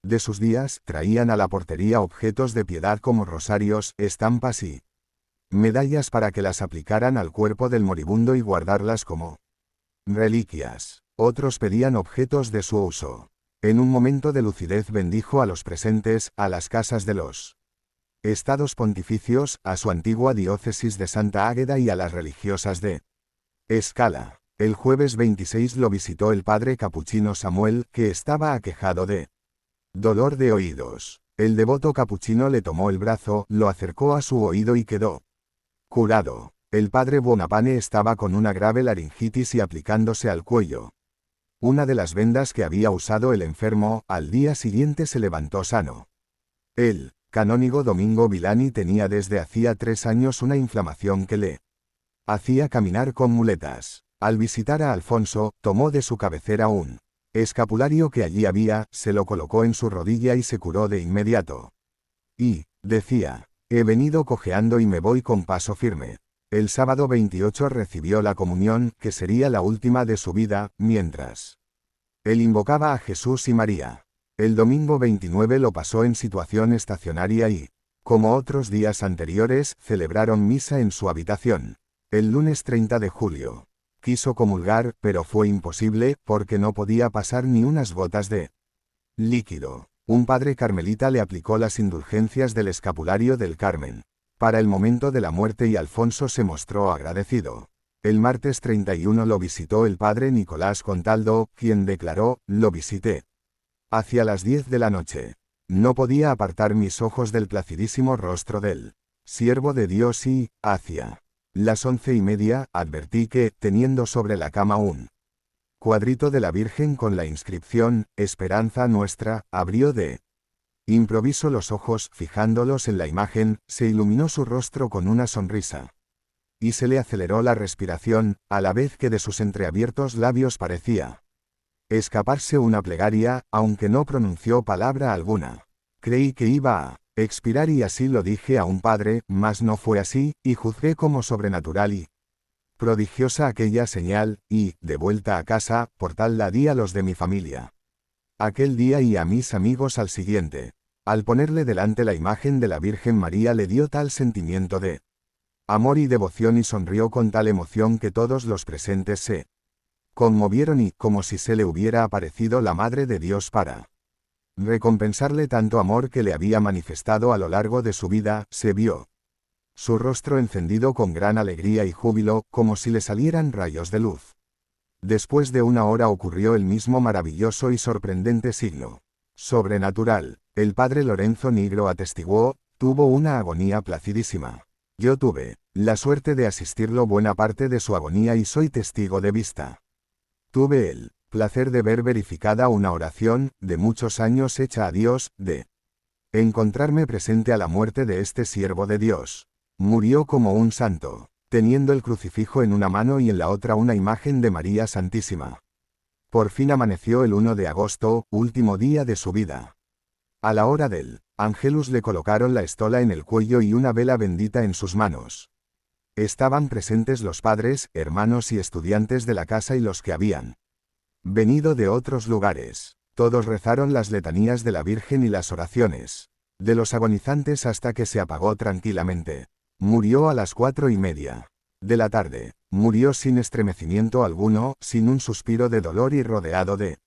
de sus días, traían a la portería objetos de piedad como rosarios, estampas y medallas para que las aplicaran al cuerpo del moribundo y guardarlas como reliquias. Otros pedían objetos de su uso. En un momento de lucidez bendijo a los presentes, a las casas de los estados pontificios, a su antigua diócesis de Santa Águeda y a las religiosas de Escala. El jueves 26 lo visitó el padre capuchino Samuel, que estaba aquejado de dolor de oídos. El devoto capuchino le tomó el brazo, lo acercó a su oído y quedó curado. El padre Bonapane estaba con una grave laringitis y aplicándose al cuello una de las vendas que había usado el enfermo, al día siguiente se levantó sano. El canónigo Domingo Vilani tenía desde hacía 3 años una inflamación que le hacía caminar con muletas. Al visitar a Alfonso, tomó de su cabecera un escapulario que allí había, se lo colocó en su rodilla y se curó de inmediato. Y, decía, he venido cojeando y me voy con paso firme. El sábado 28 recibió la comunión, que sería la última de su vida, mientras él invocaba a Jesús y María. El domingo 29 lo pasó en situación estacionaria y, como otros días anteriores, celebraron misa en su habitación. El lunes 30 de julio. Quiso comulgar, pero fue imposible, porque no podía pasar ni unas gotas de líquido. Un padre carmelita le aplicó las indulgencias del escapulario del Carmen para el momento de la muerte y Alfonso se mostró agradecido. El martes 31 lo visitó el padre Nicolás Contaldo, quien declaró, lo visité hacia las 10 de la noche. No podía apartar mis ojos del placidísimo rostro del siervo de Dios y, hacia las 11:30, advertí que, teniendo sobre la cama un cuadrito de la Virgen con la inscripción, Esperanza nuestra, abrió de improviso los ojos, fijándolos en la imagen, se iluminó su rostro con una sonrisa. Y se le aceleró la respiración, a la vez que de sus entreabiertos labios parecía escaparse una plegaria, aunque no pronunció palabra alguna. Creí que iba a expirar y así lo dije a un padre, mas no fue así, y juzgué como sobrenatural y prodigiosa aquella señal, y, de vuelta a casa, por tal la di a los de mi familia aquel día y a mis amigos al siguiente. Al ponerle delante la imagen de la Virgen María le dio tal sentimiento de amor y devoción y sonrió con tal emoción que todos los presentes se conmovieron y, como si se le hubiera aparecido la Madre de Dios para recompensarle tanto amor que le había manifestado a lo largo de su vida, se vio su rostro encendido con gran alegría y júbilo, como si le salieran rayos de luz. Después de una hora ocurrió el mismo maravilloso y sorprendente signo sobrenatural. El padre Lorenzo Nigro atestiguó, tuvo una agonía placidísima. Yo tuve la suerte de asistirlo buena parte de su agonía y soy testigo de vista. Tuve el placer de ver verificada una oración, de muchos años hecha a Dios, de encontrarme presente a la muerte de este siervo de Dios. Murió como un santo, teniendo el crucifijo en una mano y en la otra una imagen de María Santísima. Por fin amaneció el 1 de agosto, último día de su vida. A la hora del Angelus le colocaron la estola en el cuello y una vela bendita en sus manos. Estaban presentes los padres, hermanos y estudiantes de la casa y los que habían venido de otros lugares. Todos rezaron las letanías de la Virgen y las oraciones de los agonizantes hasta que se apagó tranquilamente. Murió a las 4:30 de la tarde. Murió sin estremecimiento alguno, sin un suspiro de dolor y rodeado de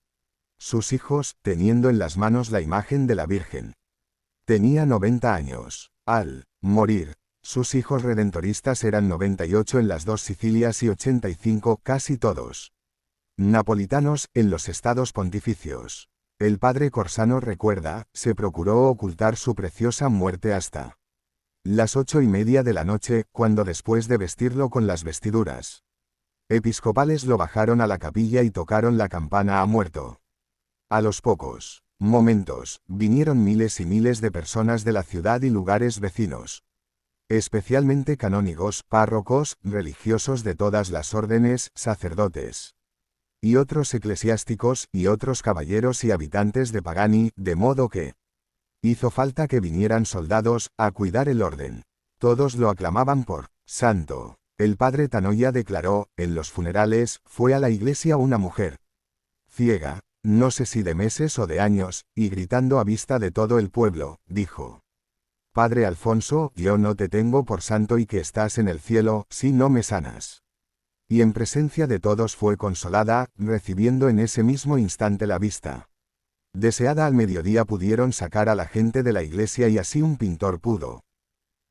sus hijos, teniendo en las manos la imagen de la Virgen. Tenía 90 años. Al morir, sus hijos redentoristas eran 98 en las dos Sicilias y 85, casi todos napolitanos, en los estados pontificios. El padre Corsano recuerda, se procuró ocultar su preciosa muerte hasta las 8:30 de la noche, cuando después de vestirlo con las vestiduras episcopales lo bajaron a la capilla y tocaron la campana a muerto. A los pocos momentos, vinieron miles y miles de personas de la ciudad y lugares vecinos, especialmente canónigos, párrocos, religiosos de todas las órdenes, sacerdotes y otros eclesiásticos, y otros caballeros y habitantes de Pagani, de modo que hizo falta que vinieran soldados, a cuidar el orden. Todos lo aclamaban por santo. El padre Tanoia declaró, en los funerales, fue a la iglesia una mujer ciega, no sé si de meses o de años, y gritando a vista de todo el pueblo, dijo: Padre Alfonso, yo no te tengo por santo y que estás en el cielo, si no me sanas. Y en presencia de todos fue consolada, recibiendo en ese mismo instante la vista deseada. Al mediodía pudieron sacar a la gente de la iglesia y así un pintor pudo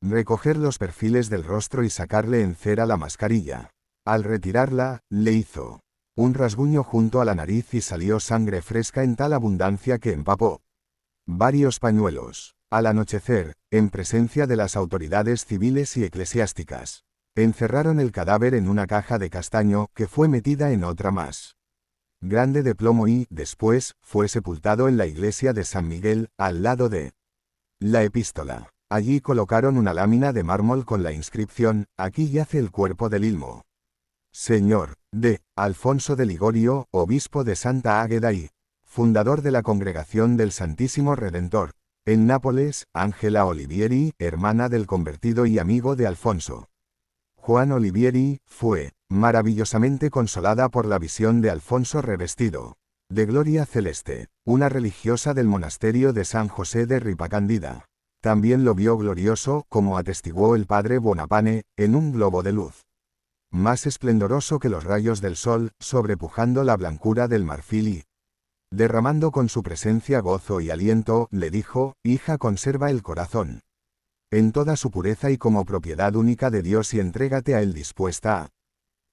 recoger los perfiles del rostro y sacarle en cera la mascarilla. Al retirarla, le hizo un rasguño junto a la nariz y salió sangre fresca en tal abundancia que empapó varios pañuelos. Al anochecer, en presencia de las autoridades civiles y eclesiásticas, encerraron el cadáver en una caja de castaño, que fue metida en otra más grande de plomo y, después, fue sepultado en la iglesia de San Miguel, al lado de la epístola. Allí colocaron una lámina de mármol con la inscripción: aquí yace el cuerpo del Ilmo Señor, de Alfonso de Ligorio, obispo de Santa Águeda y fundador de la Congregación del Santísimo Redentor. En Nápoles, Ángela Olivieri, hermana del convertido y amigo de Alfonso. Juan Olivieri, fue maravillosamente consolada por la visión de Alfonso revestido de gloria celeste, una religiosa del monasterio de San José de Ripacándida. También lo vio glorioso, como atestiguó el padre Bonapane, en un globo de luz más esplendoroso que los rayos del sol, sobrepujando la blancura del marfil y derramando con su presencia gozo y aliento, le dijo: hija, conserva el corazón en toda su pureza y como propiedad única de Dios y entrégate a Él dispuesta a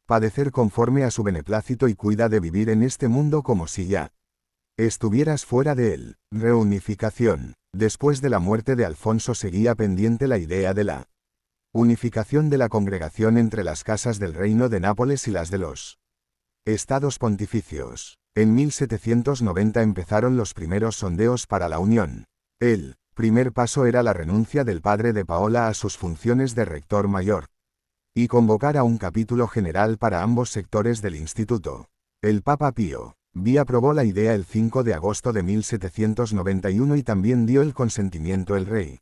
padecer conforme a su beneplácito y cuida de vivir en este mundo como si ya estuvieras fuera de él. Reunificación. Después de la muerte de Alfonso seguía pendiente la idea de la unificación de la congregación entre las casas del reino de Nápoles y las de los estados pontificios. En 1790 empezaron los primeros sondeos para la unión. El primer paso era la renuncia del padre de Paola a sus funciones de rector mayor y convocar a un capítulo general para ambos sectores del instituto. El Papa Pío V aprobó la idea el 5 de agosto de 1791 y también dio el consentimiento el rey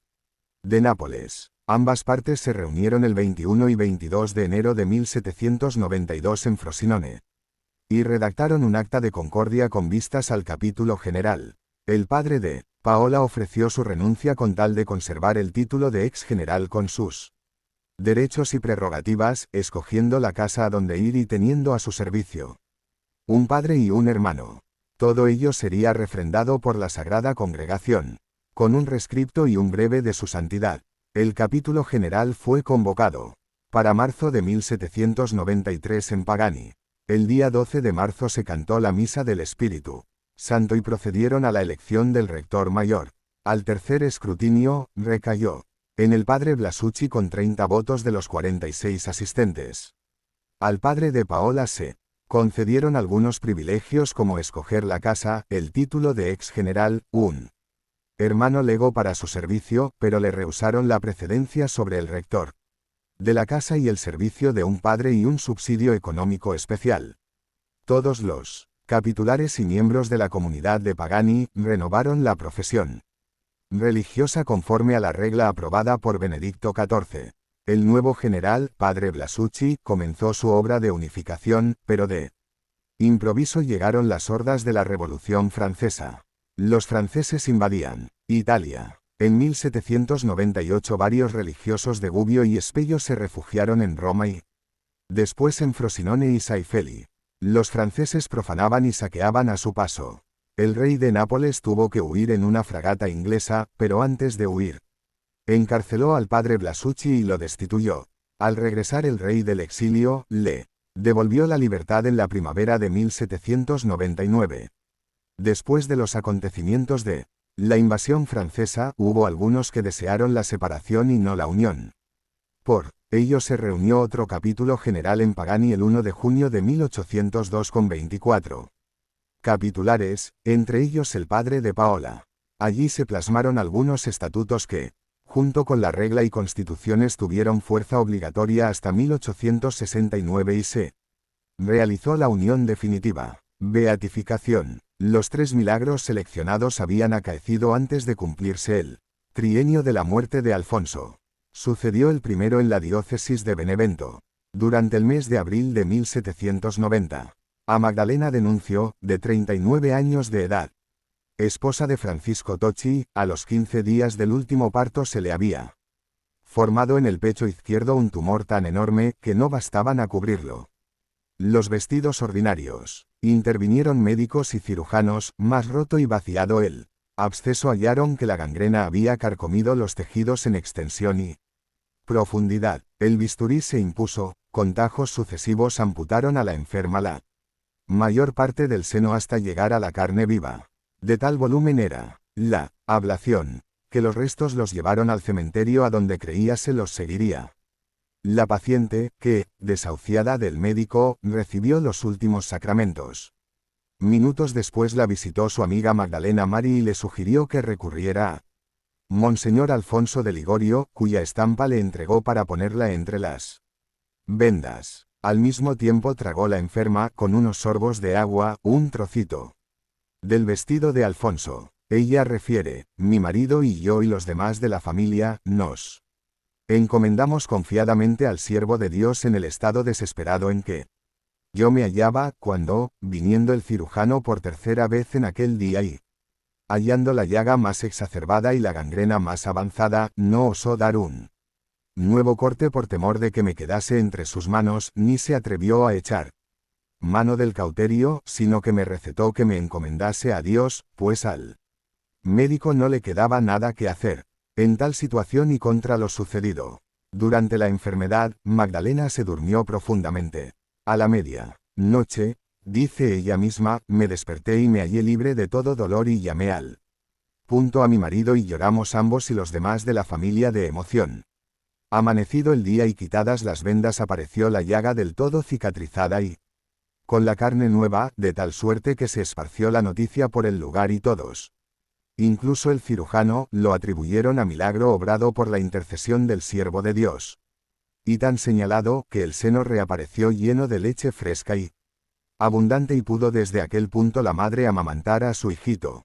de Nápoles. Ambas partes se reunieron el 21 y 22 de enero de 1792 en Frosinone y redactaron un acta de concordia con vistas al capítulo general. El padre de Paola ofreció su renuncia con tal de conservar el título de ex general con sus derechos y prerrogativas, escogiendo la casa a donde ir y teniendo a su servicio un padre y un hermano. Todo ello sería refrendado por la Sagrada Congregación, con un rescripto y un breve de su santidad. El capítulo general fue convocado para marzo de 1793 en Pagani. El día 12 de marzo se cantó la Misa del Espíritu Santo y procedieron a la elección del rector mayor. Al tercer escrutinio, recayó en el padre Blasucci con 30 votos de los 46 asistentes. Al padre de Paola se Concedieron algunos privilegios como escoger la casa, el título de ex general, un hermano legó para su servicio, pero le rehusaron la precedencia sobre el rector de la casa y el servicio de un padre y un subsidio económico especial. Todos los capitulares y miembros de la comunidad de Pagani renovaron la profesión religiosa conforme a la regla aprobada por Benedicto XIV. El nuevo general, padre Blasucci, comenzó su obra de unificación, pero de improviso llegaron las hordas de la Revolución Francesa. Los franceses invadían Italia. En 1798 varios religiosos de Gubbio y Espello se refugiaron en Roma y después en Frosinone y Saifeli. Los franceses profanaban y saqueaban a su paso. El rey de Nápoles tuvo que huir en una fragata inglesa, pero antes de huir, encarceló al padre Blasucci y lo destituyó. Al regresar el rey del exilio, le devolvió la libertad en la primavera de 1799. Después de los acontecimientos de la invasión francesa, hubo algunos que desearon la separación y no la unión. Por ello se reunió otro capítulo general en Pagani el 1 de junio de 1802 con 24 capitulares, entre ellos el padre de Paola. Allí se plasmaron algunos estatutos que, junto con la regla y constituciones, tuvieron fuerza obligatoria hasta 1869 y se realizó la unión definitiva. Beatificación. Los 3 milagros seleccionados habían acaecido antes de cumplirse el trienio de la muerte de Alfonso. Sucedió el primero en la diócesis de Benevento. Durante el mes de abril de 1790. A Magdalena de Nuncio, de 39 años de edad, esposa de Francisco Tocci, a los 15 días del último parto se le había formado en el pecho izquierdo un tumor tan enorme que no bastaban a cubrirlo los vestidos ordinarios. Intervinieron médicos y cirujanos, más roto y vaciado el absceso hallaron que la gangrena había carcomido los tejidos en extensión y profundidad. El bisturí se impuso, con tajos sucesivos amputaron a la enferma la mayor parte del seno hasta llegar a la carne viva. De tal volumen era la ablación, que los restos los llevaron al cementerio a donde creía se los seguiría. La paciente, que, desahuciada del médico, recibió los últimos sacramentos. Minutos después la visitó su amiga Magdalena Mari y le sugirió que recurriera a Monseñor Alfonso de Ligorio, cuya estampa le entregó para ponerla entre las vendas. Al mismo tiempo tragó la enferma, con unos sorbos de agua, un trocito del vestido de Alfonso. Ella refiere, mi marido y yo y los demás de la familia, nos encomendamos confiadamente al siervo de Dios en el estado desesperado en que yo me hallaba, cuando, viniendo el cirujano por tercera vez en aquel día y hallando la llaga más exacerbada y la gangrena más avanzada, no osó dar un nuevo corte por temor de que me quedase entre sus manos, ni se atrevió a echar mano del cauterio, sino que me recetó que me encomendase a Dios, pues al médico no le quedaba nada que hacer en tal situación y contra lo sucedido. Durante la enfermedad, Magdalena se durmió profundamente. A la media noche, dice ella misma, me desperté y me hallé libre de todo dolor y llamé al punto a mi marido y lloramos ambos y los demás de la familia de emoción. Amanecido el día y quitadas las vendas apareció la llaga del todo cicatrizada y con la carne nueva, de tal suerte que se esparció la noticia por el lugar y todos, incluso el cirujano, lo atribuyeron a milagro obrado por la intercesión del siervo de Dios. Y tan señalado, que el seno reapareció lleno de leche fresca y abundante y pudo desde aquel punto la madre amamantar a su hijito.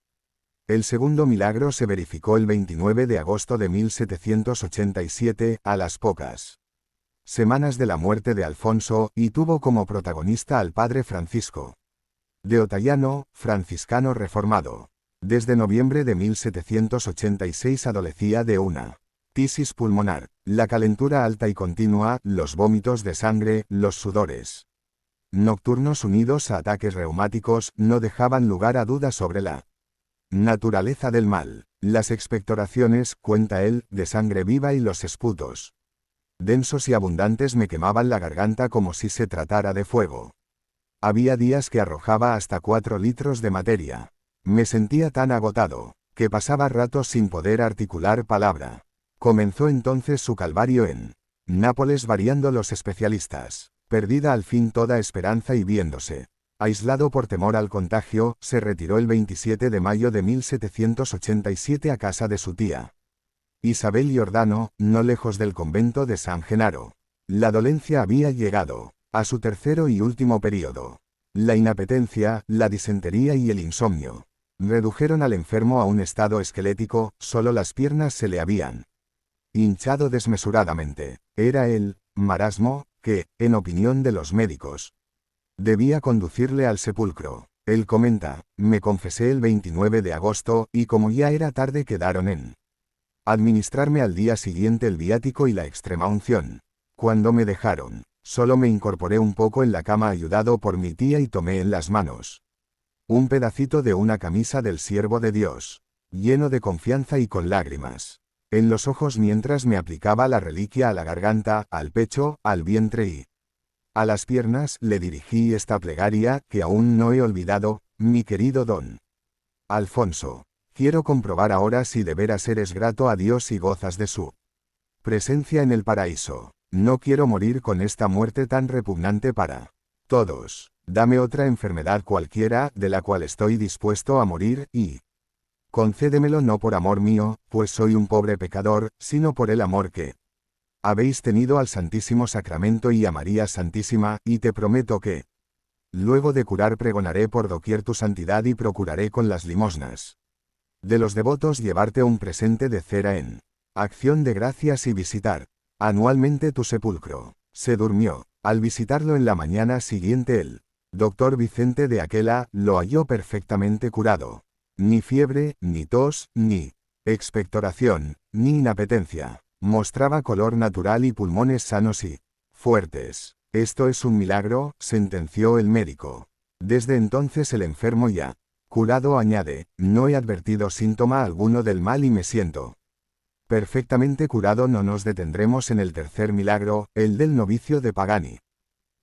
El segundo milagro se verificó el 29 de agosto de 1787, a las pocas semanas de la muerte de Alfonso, y tuvo como protagonista al padre Francisco de Otallano, franciscano reformado. Desde noviembre de 1786 adolecía de una tisis pulmonar, la calentura alta y continua, los vómitos de sangre, los sudores nocturnos unidos a ataques reumáticos, no dejaban lugar a dudas sobre la naturaleza del mal. Las expectoraciones, cuenta él, de sangre viva y los esputos densos y abundantes me quemaban la garganta como si se tratara de fuego. Había días que arrojaba hasta 4 litros de materia. Me sentía tan agotado, que pasaba ratos sin poder articular palabra. Comenzó entonces su calvario en Nápoles variando los especialistas. Perdida al fin toda esperanza y viéndose aislado por temor al contagio, se retiró el 27 de mayo de 1787 a casa de su tía Isabel Giordano, no lejos del convento de San Genaro. La dolencia había llegado a su tercero y último período. La inapetencia, la disentería y el insomnio redujeron al enfermo a un estado esquelético, solo las piernas se le habían hinchado desmesuradamente. Era el marasmo que, en opinión de los médicos, debía conducirle al sepulcro. Él comenta: me confesé el 29 de agosto, y como ya era tarde quedaron en administrarme al día siguiente el viático y la extrema unción. Cuando me dejaron, solo me incorporé un poco en la cama ayudado por mi tía y tomé en las manos un pedacito de una camisa del siervo de Dios, lleno de confianza y con lágrimas en los ojos mientras me aplicaba la reliquia a la garganta, al pecho, al vientre y a las piernas. Le dirigí esta plegaria, que aún no he olvidado: mi querido don Alfonso, quiero comprobar ahora si de veras eres grato a Dios y gozas de su presencia en el paraíso. No quiero morir con esta muerte tan repugnante para todos. Dame otra enfermedad cualquiera, de la cual estoy dispuesto a morir, y concédemelo no por amor mío, pues soy un pobre pecador, sino por el amor que habéis tenido al Santísimo Sacramento y a María Santísima, y te prometo que, luego de curar, pregonaré por doquier tu santidad y procuraré con las limosnas de los devotos llevarte un presente de cera en acción de gracias y visitar anualmente tu sepulcro. Se durmió. Al visitarlo en la mañana siguiente, el doctor Vicente de Aquela lo halló perfectamente curado. Ni fiebre, ni tos, ni expectoración, ni inapetencia. Mostraba color natural y pulmones sanos y fuertes. Esto es un milagro, sentenció el médico. Desde entonces el enfermo ya curado añade: no he advertido síntoma alguno del mal y me siento perfectamente curado. No nos detendremos en el tercer milagro, el del novicio de Pagani.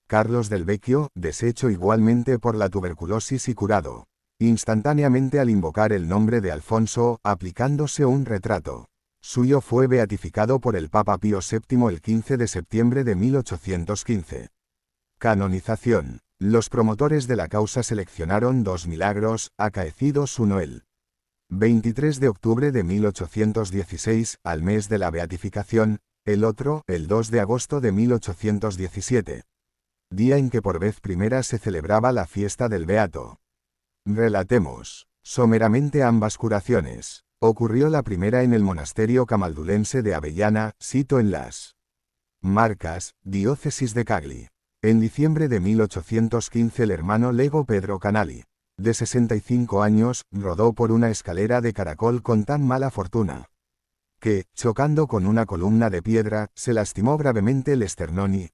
Carlos del Vecchio, deshecho igualmente por la tuberculosis y curado instantáneamente al invocar el nombre de Alfonso, aplicándose un retrato suyo, fue beatificado por el Papa Pío VII el 15 de septiembre de 1815. Canonización. Los promotores de la causa seleccionaron dos milagros, acaecidos uno el 23 de octubre de 1816, al mes de la beatificación, el otro, el 2 de agosto de 1817, día en que por vez primera se celebraba la fiesta del Beato. Relatemos someramente ambas curaciones. Ocurrió la primera en el monasterio camaldulense de Avellana, sito en las Marcas, diócesis de Cagli. En diciembre de 1815 el hermano lego Pedro Canali, de 65 años, rodó por una escalera de caracol con tan mala fortuna que, chocando con una columna de piedra, se lastimó gravemente el esternón y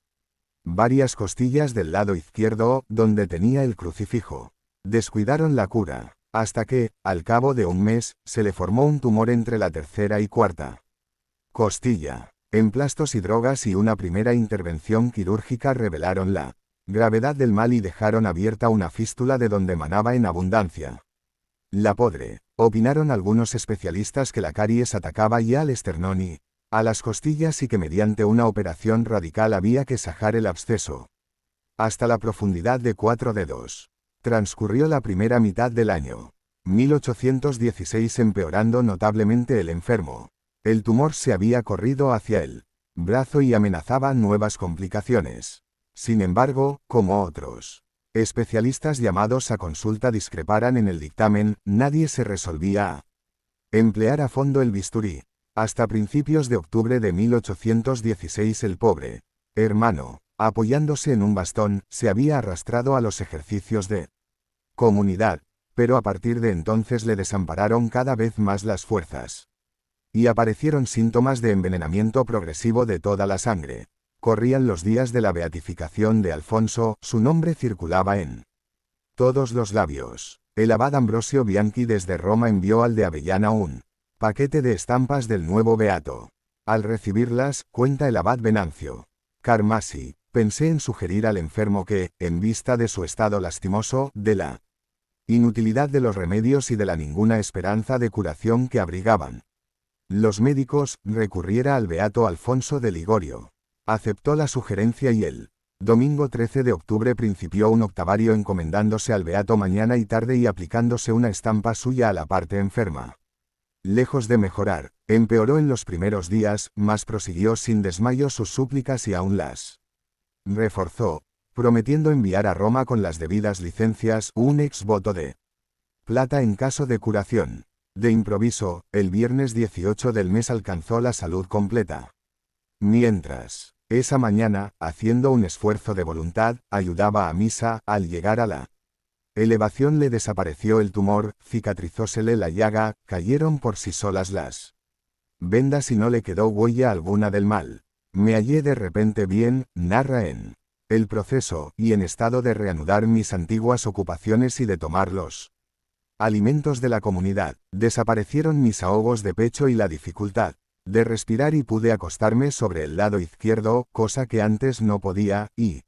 varias costillas del lado izquierdo, donde tenía el crucifijo. Descuidaron la cura, hasta que, al cabo de un mes, se le formó un tumor entre la tercera y cuarta costilla. Emplastos y drogas y una primera intervención quirúrgica revelaron la gravedad del mal y dejaron abierta una fístula de donde manaba en abundancia la podre. Opinaron algunos especialistas que la caries atacaba ya al esternón y a las costillas y que mediante una operación radical había que sajar el absceso hasta la profundidad de 4 dedos. Transcurrió la primera mitad del año 1816 empeorando notablemente el enfermo. El tumor se había corrido hacia el brazo y amenazaba nuevas complicaciones. Sin embargo, como otros especialistas llamados a consulta discreparan en el dictamen, nadie se resolvía a emplear a fondo el bisturí. Hasta principios de octubre de 1816 el pobre hermano, apoyándose en un bastón, se había arrastrado a los ejercicios de comunidad, pero a partir de entonces le desampararon cada vez más las fuerzas. Y aparecieron síntomas de envenenamiento progresivo de toda la sangre. Corrían los días de la beatificación de Alfonso, su nombre circulaba en todos los labios. El abad Ambrosio Bianchi desde Roma envió al de Avellana un paquete de estampas del nuevo beato. Al recibirlas, cuenta el abad Venancio Carmasi, pensé en sugerir al enfermo que, en vista de su estado lastimoso, de la inutilidad de los remedios y de la ninguna esperanza de curación que abrigaban los médicos, recurriera al beato Alfonso de Ligorio. Aceptó la sugerencia y el Domingo 13 de octubre principió un octavario encomendándose al beato mañana y tarde y aplicándose una estampa suya a la parte enferma. Lejos de mejorar, empeoró en los primeros días, mas prosiguió sin desmayo sus súplicas y aún las reforzó, prometiendo enviar a Roma con las debidas licencias un ex voto de plata en caso de curación. De improviso, el viernes 18 del mes alcanzó la salud completa. Mientras, esa mañana, haciendo un esfuerzo de voluntad, ayudaba a misa, al llegar a la elevación le desapareció el tumor, cicatrizósele la llaga, cayeron por sí solas las vendas y no le quedó huella alguna del mal. Me hallé de repente bien, narra en el proceso, y en estado de reanudar mis antiguas ocupaciones y de tomar los alimentos de la comunidad. Desaparecieron mis ahogos de pecho y la dificultad de respirar y pude acostarme sobre el lado izquierdo, cosa que antes no podía, y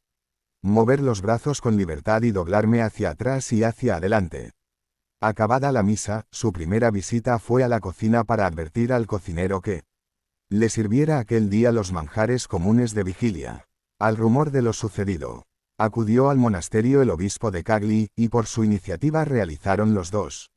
mover los brazos con libertad y doblarme hacia atrás y hacia adelante. Acabada la misa, su primera visita fue a la cocina para advertir al cocinero que le sirviera aquel día los manjares comunes de vigilia. Al rumor de lo sucedido, acudió al monasterio el obispo de Cagli, y por su iniciativa realizaron los dos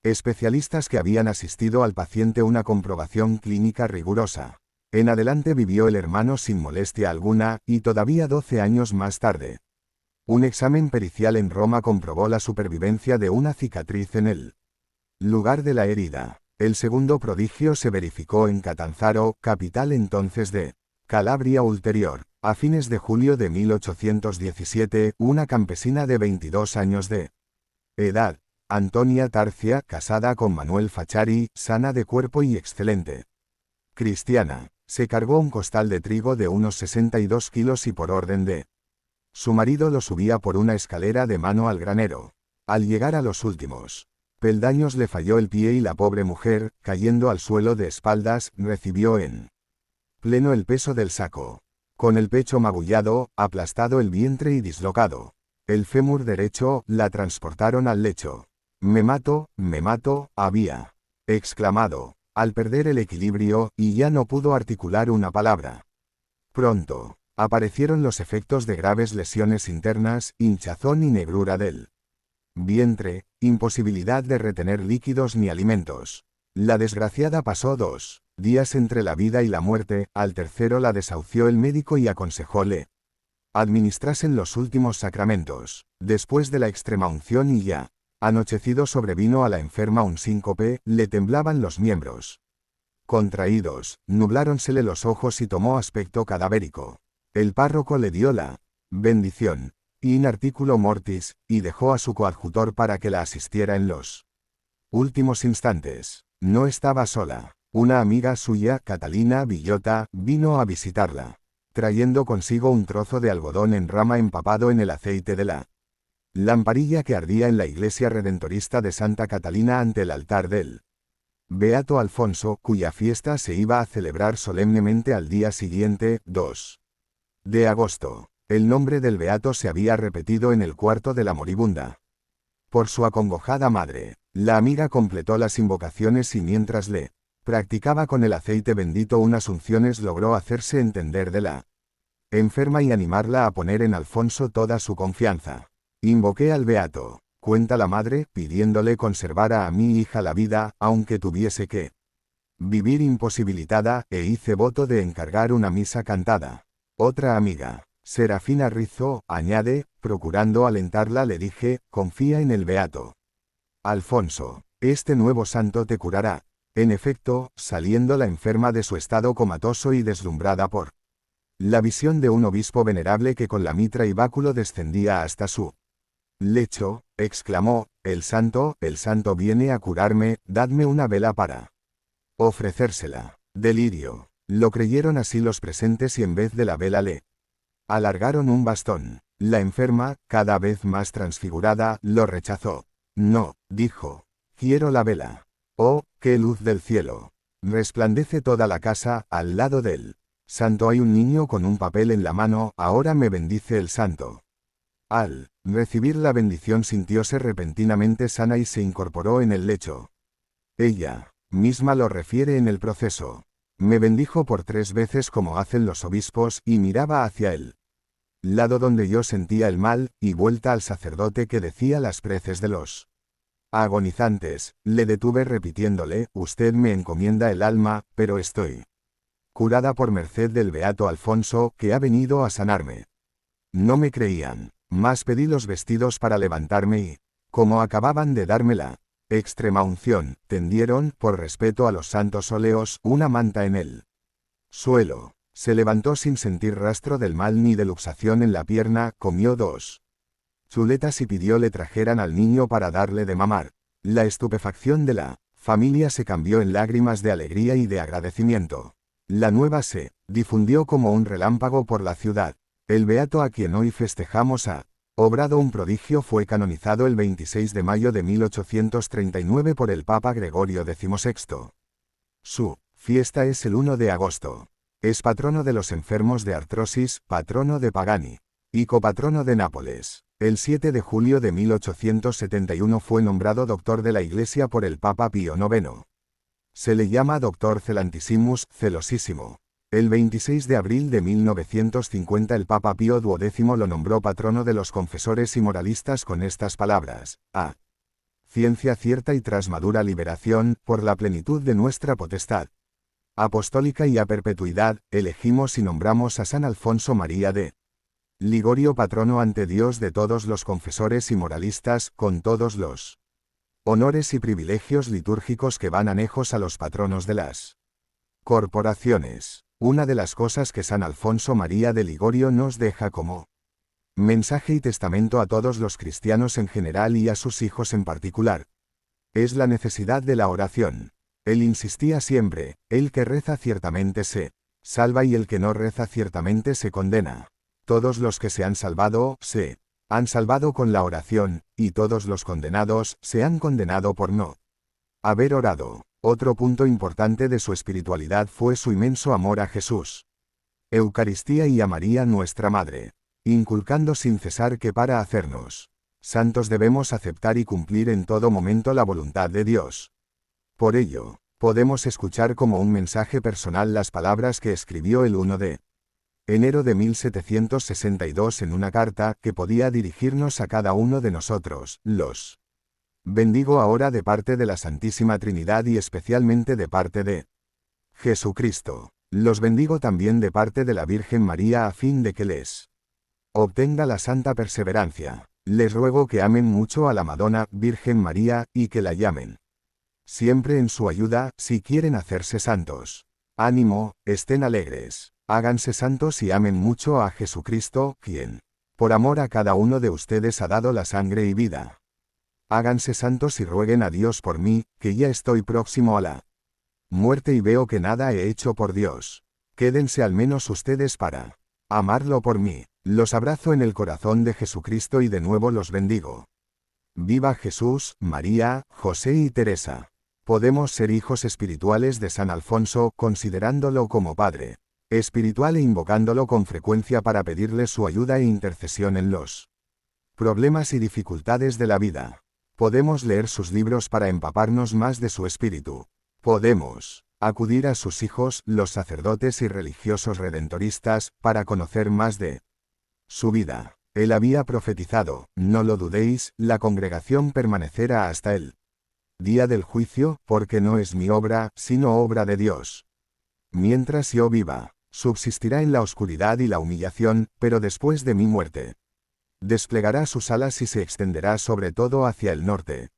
especialistas que habían asistido al paciente una comprobación clínica rigurosa. En adelante vivió el hermano sin molestia alguna, y todavía 12 años más tarde, un examen pericial en Roma comprobó la supervivencia de una cicatriz en el lugar de la herida. El segundo prodigio se verificó en Catanzaro, capital entonces de Calabria Ulterior. A fines de julio de 1817, una campesina de 22 años de edad, Antonia Tarcia, casada con Manuel Fachari, sana de cuerpo y excelente cristiana, se cargó un costal de trigo de unos 62 kilos y por orden de su marido lo subía por una escalera de mano al granero. Al llegar a los últimos peldaños le falló el pie y la pobre mujer, cayendo al suelo de espaldas, recibió en pleno el peso del saco. Con el pecho magullado, aplastado el vientre y dislocado el fémur derecho, la transportaron al lecho. Me mato, había exclamado, al perder el equilibrio, y ya no pudo articular una palabra. Pronto aparecieron los efectos de graves lesiones internas, hinchazón y negrura del vientre, imposibilidad de retener líquidos ni alimentos. La desgraciada pasó 2 días entre la vida y la muerte, al tercero la desahució el médico y aconsejóle administrasen los últimos sacramentos. Después de la extremaunción y ya anochecido sobrevino a la enferma un síncope, le temblaban los miembros contraídos, nubláronsele los ojos y tomó aspecto cadavérico. El párroco le dio la bendición, in articulo mortis, y dejó a su coadjutor para que la asistiera en los últimos instantes. No estaba sola. Una amiga suya, Catalina Villota, vino a visitarla, trayendo consigo un trozo de algodón en rama empapado en el aceite de la lamparilla que ardía en la iglesia redentorista de Santa Catalina ante el altar del Beato Alfonso, cuya fiesta se iba a celebrar solemnemente al día siguiente, 2 de agosto. El nombre del beato se había repetido en el cuarto de la moribunda por su acongojada madre. La amiga completó las invocaciones y mientras le practicaba con el aceite bendito unas unciones logró hacerse entender de la enferma y animarla a poner en Alfonso toda su confianza. Invoqué al beato, cuenta la madre, pidiéndole conservara a mi hija la vida, aunque tuviese que vivir imposibilitada, e hice voto de encargar una misa cantada. Otra amiga, Serafina Rizzo, añade, procurando alentarla le dije, confía en el beato Alfonso, este nuevo santo te curará. En efecto, saliendo la enferma de su estado comatoso y deslumbrada por la visión de un obispo venerable que con la mitra y báculo descendía hasta su lecho, exclamó, el santo viene a curarme, dadme una vela para ofrecérsela. Delirio. Lo creyeron así los presentes y en vez de la vela le alargaron un bastón. La enferma, cada vez más transfigurada, lo rechazó. No, dijo, quiero la vela. Oh, qué luz del cielo. Resplandece toda la casa, al lado del santo hay un niño con un papel en la mano, ahora me bendice el santo. Al recibir la bendición sintióse repentinamente sana y se incorporó en el lecho. Ella misma lo refiere en el proceso. Me bendijo por 3 veces como hacen los obispos, y miraba hacia él. lado donde yo sentía el mal, y vuelta al sacerdote que decía las preces de los agonizantes, le detuve repitiéndole, usted me encomienda el alma, pero estoy curada por merced del beato Alfonso, que ha venido a sanarme. No me creían, mas pedí los vestidos para levantarme y, como acababan de darme la extrema unción, tendieron, por respeto a los santos óleos, una manta en el suelo. Se levantó sin sentir rastro del mal ni de luxación en la pierna, comió 2 chuletas y pidió le trajeran al niño para darle de mamar. La estupefacción de la familia se cambió en lágrimas de alegría y de agradecimiento. La nueva se difundió como un relámpago por la ciudad. El beato a quien hoy festejamos ha obrado un prodigio fue canonizado el 26 de mayo de 1839 por el Papa Gregorio XVI. Su fiesta es el 1 de agosto. Es patrono de los enfermos de artrosis, patrono de Pagani y copatrono de Nápoles. El 7 de julio de 1871 fue nombrado doctor de la Iglesia por el Papa Pío IX. Se le llama Doctor Celantissimus, celosísimo. El 26 de abril de 1950 el Papa Pío XII lo nombró patrono de los confesores y moralistas con estas palabras: a ciencia cierta y tras madura liberación, por la plenitud de nuestra potestad apostólica y a perpetuidad, elegimos y nombramos a San Alfonso María de Ligorio patrono ante Dios de todos los confesores y moralistas, con todos los honores y privilegios litúrgicos que van anejos a los patronos de las corporaciones. Una de las cosas que San Alfonso María de Ligorio nos deja como mensaje y testamento a todos los cristianos en general y a sus hijos en particular, es la necesidad de la oración. Él insistía siempre, el que reza ciertamente se salva y el que no reza ciertamente se condena. Todos los que se han salvado, se han salvado con la oración, y todos los condenados, se han condenado por no haber orado. Otro punto importante de su espiritualidad fue su inmenso amor a Jesús, Eucaristía y a María nuestra Madre, inculcando sin cesar que para hacernos santos debemos aceptar y cumplir en todo momento la voluntad de Dios. Por ello, podemos escuchar como un mensaje personal las palabras que escribió el 1 de enero de 1762 en una carta que podía dirigirnos a cada uno de nosotros. Los bendigo ahora de parte de la Santísima Trinidad y especialmente de parte de Jesucristo. Los bendigo también de parte de la Virgen María a fin de que les obtenga la santa perseverancia. Les ruego que amen mucho a la Madonna Virgen María y que la llamen siempre en su ayuda, si quieren hacerse santos. Ánimo, estén alegres, háganse santos y amen mucho a Jesucristo, quien, por amor a cada uno de ustedes ha dado la sangre y vida. Háganse santos y rueguen a Dios por mí, que ya estoy próximo a la muerte y veo que nada he hecho por Dios. Quédense al menos ustedes para amarlo por mí. Los abrazo en el corazón de Jesucristo y de nuevo los bendigo. Viva Jesús, María, José y Teresa. Podemos ser hijos espirituales de San Alfonso, considerándolo como Padre espiritual e invocándolo con frecuencia para pedirle su ayuda e intercesión en los problemas y dificultades de la vida. Podemos leer sus libros para empaparnos más de su espíritu. Podemos acudir a sus hijos, los sacerdotes y religiosos redentoristas, para conocer más de su vida. Él había profetizado, no lo dudéis, la congregación permanecerá hasta el día del juicio, porque no es mi obra, sino obra de Dios. Mientras yo viva, subsistirá en la oscuridad y la humillación, pero después de mi muerte, desplegará sus alas y se extenderá sobre todo hacia el norte.